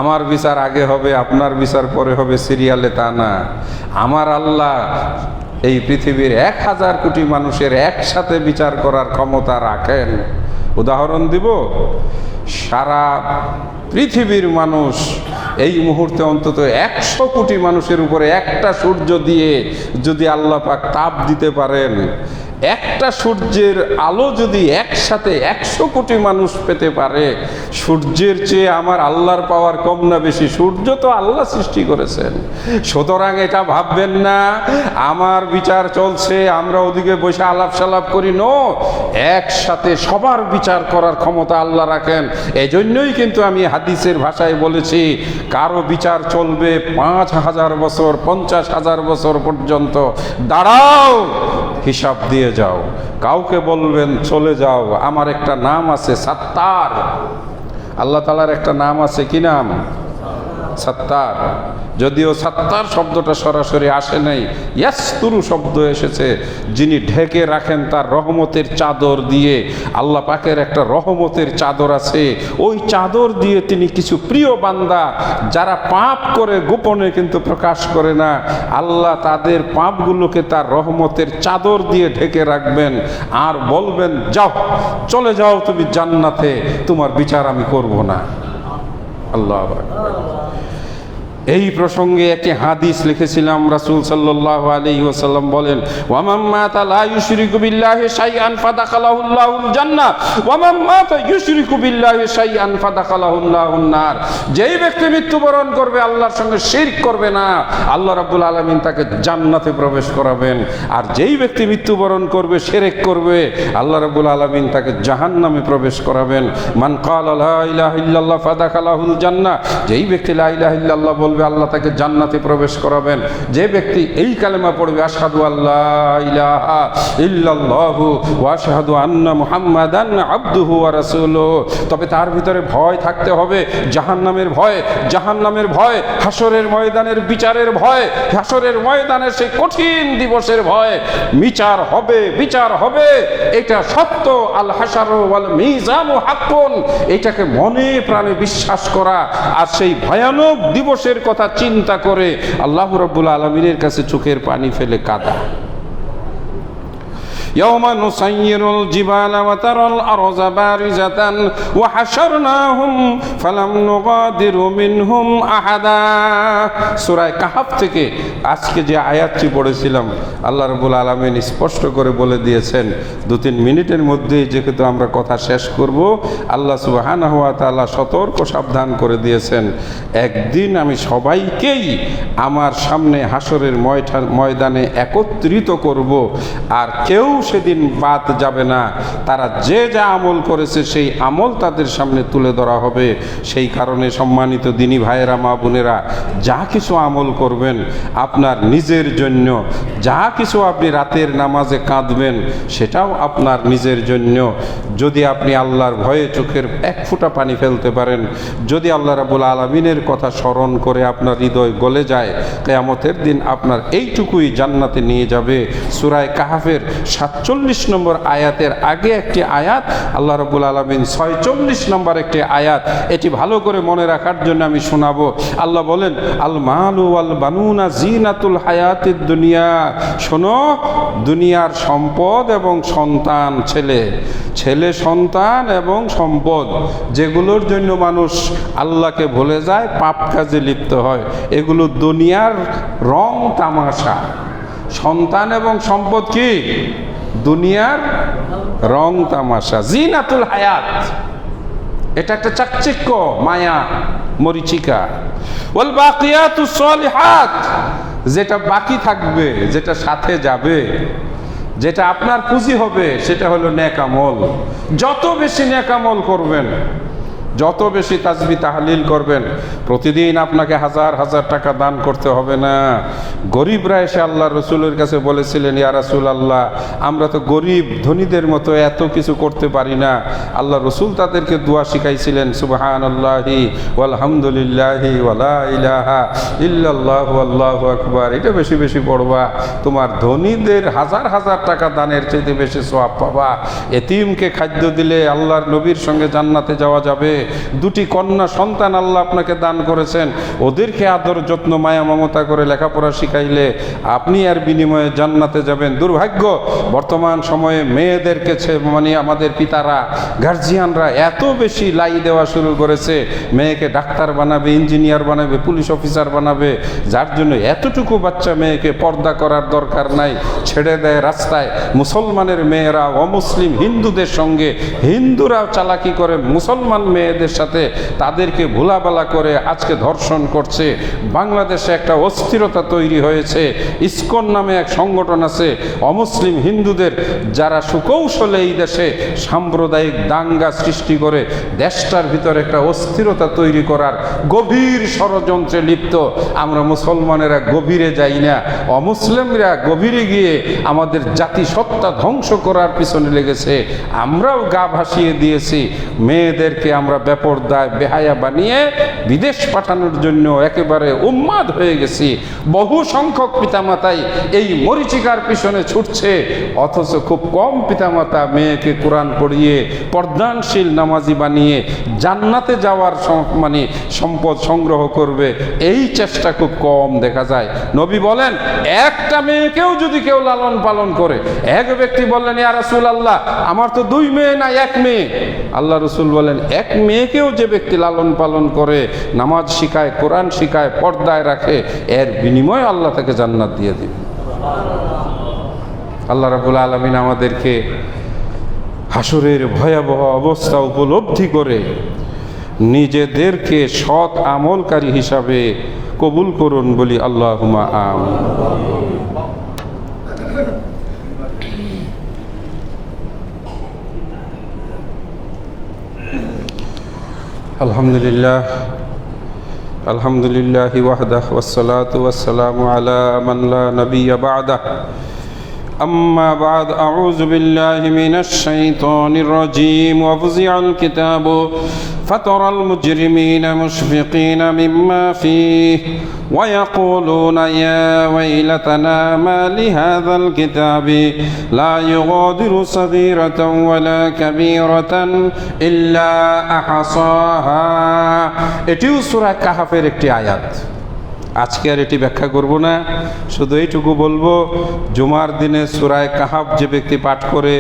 আমার বিচার আগে হবে, আপনার বিচার পরে হবে, সিরিয়ালে তা না। আমার আল্লাহ এই পৃথিবীর 1000 কোটি মানুষের একসাথে বিচার করার ক্ষমতা রাখেন। উদাহরণ দিব, সারা পৃথিবীর মানুষ এই মুহূর্তে অন্তত 100 কোটি মানুষের উপরে একটা সূর্য দিয়ে যদি আল্লাহ পাক তাপ দিতে পারেন, একটা সূর্যের আলো যদি একসাথে 100 কোটি মানুষ পেতে পারে, সূর্যের চেয়ে আমার আল্লাহর পাওয়ার কম না বেশি? সূর্য তো আল্লাহ সৃষ্টি করেছেন। সুতরাং এটা ভাববেন না আমার বিচার চলছে, আমরা ওদিকে বসে আলাপ সালাপ করি। নো, একসাথে সবার বিচার করার ক্ষমতা আল্লাহ রাখেন। এই জন্যই কিন্তু আমি হাদিসের ভাষায় বলেছি, কারো বিচার চলবে 5000 বছর, 50,000 বছর পর্যন্ত। দাঁড়াও, হিসাব দিয়ে যাও। কাউকে বলবেন চলে যাও, আমার একটা নাম আছে সাত্তার। আল্লাহ তাআলার একটা নাম আছে, কি নাম? সাত্তার। যদিও সাত্তার শব্দটা সরাসরি আসে নাই, ইয়াসতুরু শব্দ এসেছে, যিনি ঢেকে রাখেন তার রহমতের চাদর দিয়ে। আল্লাহ পাকের একটা রহমতের চাদর আছে, ওই চাদর দিয়ে তিনি কিছু প্রিয় বান্দা যারা পাপ করে গোপনে কিন্তু প্রকাশ করে না, আল্লাহ তাদের পাপগুলোকে তার রহমতের চাদর দিয়ে ঢেকে রাখবেন, আর বলবেন, যাও, চলে যাও তুমি জান্নাতে, তোমার বিচার আমি করব না। আল্লাহু আকবার। এই প্রসঙ্গে একটি হাদিস লিখেছিলাম, রাসূল সাল্লাল্লাহু আলাইহি ওয়াসাল্লাম বলেন, ওয়া মান মাতা লা ইউশরিকু বিল্লাহি শাইআন ফাদাখালাহুল্লাহুল জান্নাহ ওয়া মান মাতা ইউশরিকু বিল্লাহি শাইআন ফাদাখালাহুল্লাহুন নার। যেই ব্যক্তি মৃত্যুবরণ করবে আল্লাহর সঙ্গে শিরক করবে না, আল্লাহ রাব্বুল আলামিন তাকে জান্নাতে প্রবেশ করাবেন। আর যেই ব্যক্তি মৃত্যুবরণ করবে, শিরক করবে, আল্লাহ রাব্বুল আলামিন তাকে জাহান্নামে প্রবেশ করাবেন। মান ক্বালা লা ইলাহা ইল্লাল্লাহ ফাদাখালাহুল জান্নাহ, যেই ব্যক্তি লা ইলাহা ইল্লাল্লাহ বলবে, বলবে, আল্লাহ তাকে জান্নাতে প্রবেশ করাবেন। যে ব্যক্তি এই কালেমা পড়বে, আশহাদু আল্লাহ ইলাহা ইল্লাল্লাহু ওয়া আশহাদু আন্না মুহাম্মাদান আবদুহু ওয়া রাসূলুহু। তবে তার ভিতরে ভয় থাকতে হবে, জাহান্নামের ভয়, জাহান্নামের ভয়, হাসরের ময়দানের বিচারের ভয়, হাসরের ময়দানের সেই কঠিন দিবসের ভয়। বিচার হবে, বিচার হবে, এটা সত্য। আল হাসারু ওয়াল মিজানু হাক্কুন, এটাকে মনে প্রাণে বিশ্বাস করা। আর সেই ভয়ানক দিবসের কথা চিন্তা করে আল্লাহ রাব্বুল আলামিনের কাছে চোখের পানি ফেলে কাঁদা। ইয়াওমা নুসাইয়িরুল জিবালা ওয়া তারাল আরযা বারিজাতান ওয়া হাশারনাহুম ফালাম নুগাদিরু মিনহুম আহাদা। সূরা কাহফ থেকে আজকে যে আয়াতটি পড়েছিলাম, আল্লাহ রাব্বুল আলামিন স্পষ্ট করে বলে দিয়েছেন 2-3 মিনিটের মধ্যেই যেহেতু আমরা কথা শেষ করব, আল্লাহ সুবহানাহু ওয়া তাআলা সতর্ক সাবধান করে দিয়েছেন, একদিন আমি সবাইকেই আমার সামনে হাসরের ময়দানে একত্রিত করব, আর কেউ সেদিন বাদ যাবে না। তারা যে যা আমল করেছে সেই আমল তাদের সামনে তুলে ধরা হবে। সেই কারণে সম্মানিত দিনী ভাইয়েরা, মা বোনেরা, যা কিছু আমল করবেন আপনার নিজের জন্য, যা কিছু আপনি রাতের নামাজে কাঁদবেন সেটাও আপনার নিজের জন্য। যদি আপনি আল্লাহর ভয়ে চোখের এক ফোঁটা পানি ফেলতে পারেন, যদি আল্লাহ রাব্বুল আলামিনের কথা স্মরণ করে আপনার হৃদয় গলে যায়, কিয়ামতের দিন আপনার এইটুকুই জান্নাতে নিয়ে যাবে। সূরা কাহফের 47 নম্বর আয়াতের আগে একটি আয়াত, আল্লাহ রাব্বুল আলামিন 46 নম্বর একটি আয়াত, এটি ভালো করে মনে রাখার জন্য আমি শোনাবো। আল্লাহ বলেন, আল মালু ওয়াল বানুনা জিনাতুল হায়াতিদ দুনিয়া। শোনো, দুনিয়ার সম্পদ এবং সন্তান, ছেলে সন্তান এবং সম্পদ, যেগুলোর জন্য মানুষ আল্লাহকে ভুলে যায়, পাপ কাজে লিপ্ত হয়, এগুলো দুনিয়ার রং তামাশা। সন্তান এবং সম্পদ কি? দুনিয়ার রং তামাশা, জিনাতুল হায়াত। এটা একটা চাকচিক্য, মায়া, মরিচিকা। ওয়াল বাকিয়াতুস সালিহাত, যেটা বাকি থাকবে, যেটা সাথে যাবে, যেটা আপনার পুঁজি হবে, সেটা হলো নেক আমল। যত বেশি নেক আমল করবেন, যত বেশি তাসবিহ তাহলিল করবেন, প্রতিদিন আপনাকে হাজার হাজার টাকা দান করতে হবে না। গরিবরা এসে আল্লাহ রসুলের কাছে বলেছিলেন, ইয়া রাসূলুল্লাহ, আমরা তো গরিব, ধনীদের মতো এত কিছু করতে পারি না। আল্লাহ রসুল তাদেরকে দোয়া শিখাইছিলেন, সুবহানাল্লাহি ওয়ালহামদুলিল্লাহি ওয়ালা ইলাহা ইল্লাল্লাহু আল্লাহু আকবার। এটা বেশি বেশি পড়বা, তোমার ধনীদের হাজার হাজার টাকা দানের চাইতে বেশি সওয়াব পাবা। এতিমকে খাদ্য দিলে আল্লাহর নবীর সঙ্গে জান্নাতে যাওয়া যাবে। 2টি কন্যা সন্তান আল্লাহ আপনাকে দান করেছেন, ওদেরকে আদর যত্ন মায়া মমতা করে লেখাপড়া শিখাইলে আপনি আর বিনিময়ে জান্নাতে যাবেন। দুর্ভাগ্য, বর্তমান সময়ে মেয়েদেরকে মানে আমাদের পিতারা, গার্জিয়ানরা এত বেশি লাই দেওয়া শুরু করেছে, মেয়েকে ডাক্তার বানাবে, ইঞ্জিনিয়ার বানাবে, পুলিশ অফিসার বানাবে, যার জন্য এতটুকু বাচ্চা মেয়েকে পর্দা করার দরকার নাই, ছেড়ে দেয় রাস্তায়। মুসলমানের মেয়েরা অমুসলিম হিন্দুদের সঙ্গে, হিন্দুরাও চালাকি করে মুসলমান মেয়েদের সাথে, তাদেরকে ভোলাবালা করে আজকে ধর্ষণ করছে। বাংলাদেশে একটা অস্থিরতা তৈরি হয়েছে। ইসকন নামে এক সংগঠন আছে, অমুসলিম হিন্দুদের যারা সুকৌশলে এই দেশে সাম্প্রদায়িক দাঙ্গা সৃষ্টি করে দেশটার ভিতরে একটা অস্থিরতা তৈরি করার গভীর ষড়যন্ত্রে লিপ্ত। আমরা মুসলমানেরা গভীরে যাই না, অমুসলিমরা গভীরে গিয়ে আমাদের জাতিসত্তা ধ্বংস করার পিছনে লেগেছে। আমরাও গা ভাসিয়ে দিয়েছি, মেয়েদেরকে আমরা বেপরদায় বেহায়া বানিয়ে বিদেশ পাঠানোর জন্য একেবারে উন্মাদ হয়ে গেছি। বহু সংখ্যক পিতামাতাই এই মরিচিকার পিছনে ছুটছে, অথচ খুব কম পিতামাতা মেয়েকে কোরআন পড়িয়ে পর্দানশীল নামাজি বানিয়ে জান্নাতে যাওয়ার মানে সম্পদ সংগ্রহ করবে, এই চেষ্টা খুব কম দেখা যায়। নবী বলেন, একটা মেয়েকেও যদি কেউ লালন পালন করে, এক ব্যক্তি বললেন, ইয়া রাসূলুল্লাহ, আমার তো 2 মেয়ে না 1 মেয়ে। আল্লাহ রসুল বলেন, 1 মেয়েকেও যে ব্যক্তি লালন পালন করে, নামাজ শিখায়, কোরআন শিখায়, পর্দায় রাখে, এর বিনিময়ে আল্লাহ তাকে জান্নাত দিয়ে দিবে। আল্লাহ রাব্বুল আলামিন আমাদেরকে হাসরের ভয়াবহ অবস্থা উপলব্ধি করে নিজেদেরকে সৎ আমলকারী হিসাবে কবুল করুন, বলি আল্লাহুম্মা আমিন। আলহামদুলিল্লাহ, আলহামদুলিল্লাহি ওয়াহদাহু ওয়াসসালাতু ওয়াসসালামু আলা মান লা নাবিয়্যা বা'দাহ। أما بعد أعوذ بالله من الشيطان الرجيم وفزع الكتاب فترى المجرمين مشفقين مما فيه ويقولون يا ويلتنا ما لهذا الكتاب لا يغادر صغيرة ولا كبيرة إلا أحصاها। এটিও সূরা কাহফের একটি আয়াত। আজকে আর এটি ব্যাখ্যা করব না, শুধু এইটুকু বলবো, জুমার দিনে সূরা কাহফ যে ব্যক্তি পাঠ করে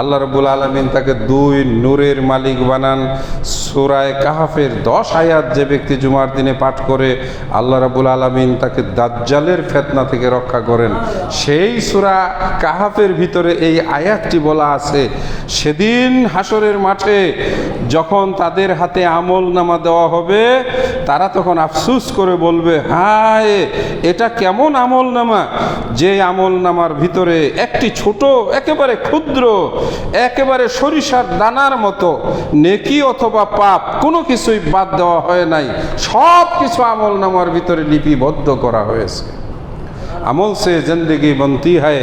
আল্লাহ রাব্বুল আলামিন তাকে 2 নূরের মালিক বানান। সূরা কাহফের 10 আয়াত যে ব্যক্তি জুমার দিনে পাঠ করে আল্লাহ রাব্বুল আলামিন তাকে দাজ্জালের ফিতনা থেকে রক্ষা করেন। সেই সূরা কাহফের ভিতরে এই আয়াতটি বলা আছে, সেদিন হাসরের মাঠে যখন তাদের হাতে আমল নামা দেওয়া হবে, তারা তখন আফসোস করে বলবে, হায় এটা কেমন আমল নামা, যে আমল নামার ভিতরে একটি ছোট একেবারে ক্ষুদ্র একেবারে সরিষার দানার মতো নেকি অথবা পাপ কোনো কিছুই বাদ দেওয়া হয় নাই, সব কিছু আমল নামার ভিতরে লিপিবদ্ধ করা হয়েছে। আমল সে জিন্দগি বনতি হয়,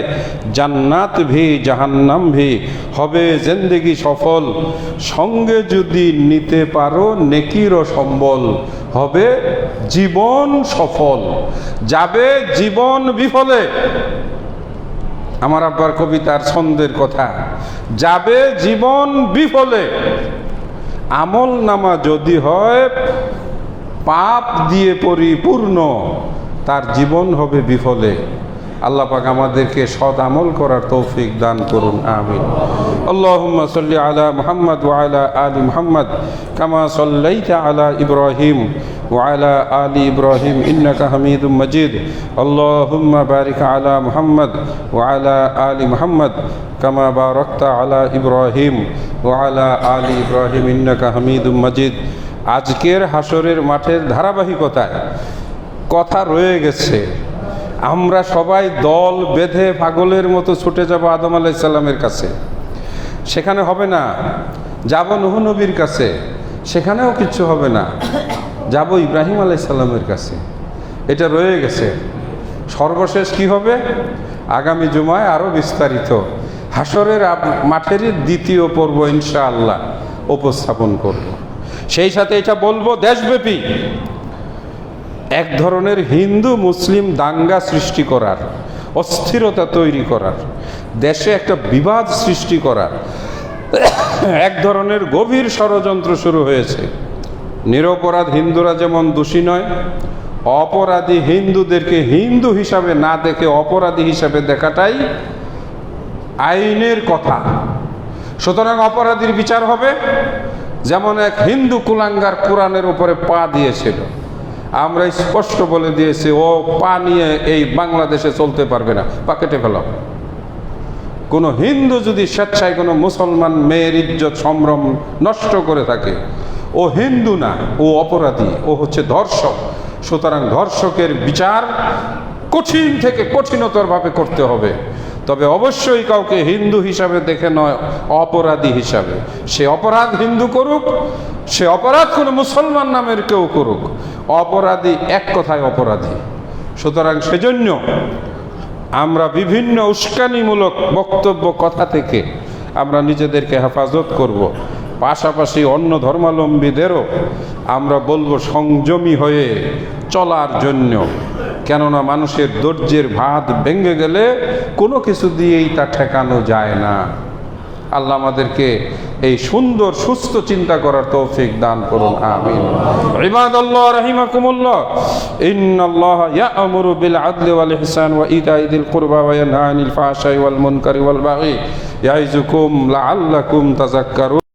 জান্নাত ভি জাহান্নাম ভি, হবে জিন্দগি সফল, সঙ্গে যদি নিতে পারো নেকিরও সম্বল, হবে জীবন সফল, যাবে জীবন বিফলে। আমার আব্বার কবিতার ছন্দের কথা, যাবে জীবন বিফলে। আমল নামা যদি হয় পাপ দিয়ে পরিপূর্ণ, তার জীবন হবে বিফলে। আল্লাহ পাক আমাদেরকে সৎ আমল করার তৌফিক দান করুন, আমিন। আল্লাহুম্মা সাল্লি আলা মুহাম্মদ ওয়া আলা আলি মুহাম্মদ কামা সাল্লাইতা আলা ইব্রাহিম ওয়া আলা আলি ইব্রাহিম ইন্নাকা হামিদুম মাজিদ। আল্লাহুম্মা বারিক আলা মুহাম্মদ ওয়া আলা আলি মুহাম্মদ কামা বারাকতা আলা ইব্রাহিম ওয়া আলা আলি ইব্রাহিম ইন্নাকা হামিদুম মাজিদ। আজকের হাসরের মাঠের ধারাবাহিকতায় কথা রয়ে গেছে। আমরা সবাই দল বেঁধে পাগলের মতো ছুটে যাব আদম আলাইহিস সালামের কাছে, সেখানে হবে না। যাব নূহ নবীর কাছে, সেখানেও কিচ্ছু হবে না। যাব ইব্রাহিম আলাইহিস সালামের কাছে, এটা রয়ে গেছে। সর্বশেষ কি হবে? আগামী জুমায় আরও বিস্তারিত হাসরের মাঠেরই দ্বিতীয় পর্ব ইনশাআল্লাহ উপস্থাপন করব। সেই সাথে এটা বলবো, দেশব্যাপী এক ধরনের হিন্দু মুসলিম দাঙ্গা সৃষ্টি করার, অস্থিরতা তৈরি করার, দেশে একটা বিবাদ সৃষ্টি করার এক ধরনের গভীর ষড়যন্ত্র শুরু হয়েছে। নিরপরাধ হিন্দুরা যেমন দোষী নয়, অপরাধী হিন্দুদেরকে হিন্দু হিসাবে না দেখে অপরাধী হিসাবে দেখাটাই আইনের কথা। সুতরাং অপরাধীর বিচার হবে। যেমন এক হিন্দু কুলাঙ্গার কোরআনের উপরে পা দিয়েছিল, আমরা স্পষ্ট বলে দিয়েছি ও পা নিয়ে এই বাংলাদেশে চলতে পারবে না, পা কেটে ফেল। কোনো হিন্দু যদি স্বেচ্ছায় কোনো মুসলমান মেয়ের ইজ্জত সম্ভ্রম নষ্ট করে থাকে, ও হিন্দু না, ও অপরাধী, ও হচ্ছে ধর্ষক। সুতরাং ধর্ষকের বিচার কঠিন থেকে কঠিনতরভাবে করতে হবে। তবে অবশ্যই কাউকে হিন্দু হিসাবে দেখে নয়, অপরাধী হিসাবে। সে অপরাধ হিন্দু করুক, সে অপরাধ কোনো মুসলমান নামের কেউ করুক, অপরাধী এক কথায় অপরাধী। সুতরাং সেজন্য আমরা বিভিন্ন উস্কানিমূলক বক্তব্য কথা থেকে আমরা নিজেদেরকে হেফাজত করব। পাশাপাশি অন্য ধর্মাবলম্বীদেরও আমরা বলবো সংযমী হয়ে চলার জন্য। কেননা মানুষের ধৈর্যের ভাত ভেঙে গেলে কোনো কিছু দিয়েই তা ঠেকানো যায় না। আল্লাহ আমাদেরকে এই সুন্দর সুস্থ চিন্তা করার তৌফিক দান করুন, আমিন। ইবাদাল্লাহ রাহিমাকুমুল্লাহ, ইন্নাল্লাহা ইয়া'মুরু বিল আদলি ওয়াল ইহসান ওয়া ইতা'i যিল কুরবা ওয়া ইয়ানহা আনিল ফাহশাই ওয়াল মুনকারি ওয়াল বাগি ইয়াইযুকুম লাআল্লাকুম তাযাক্কারুন।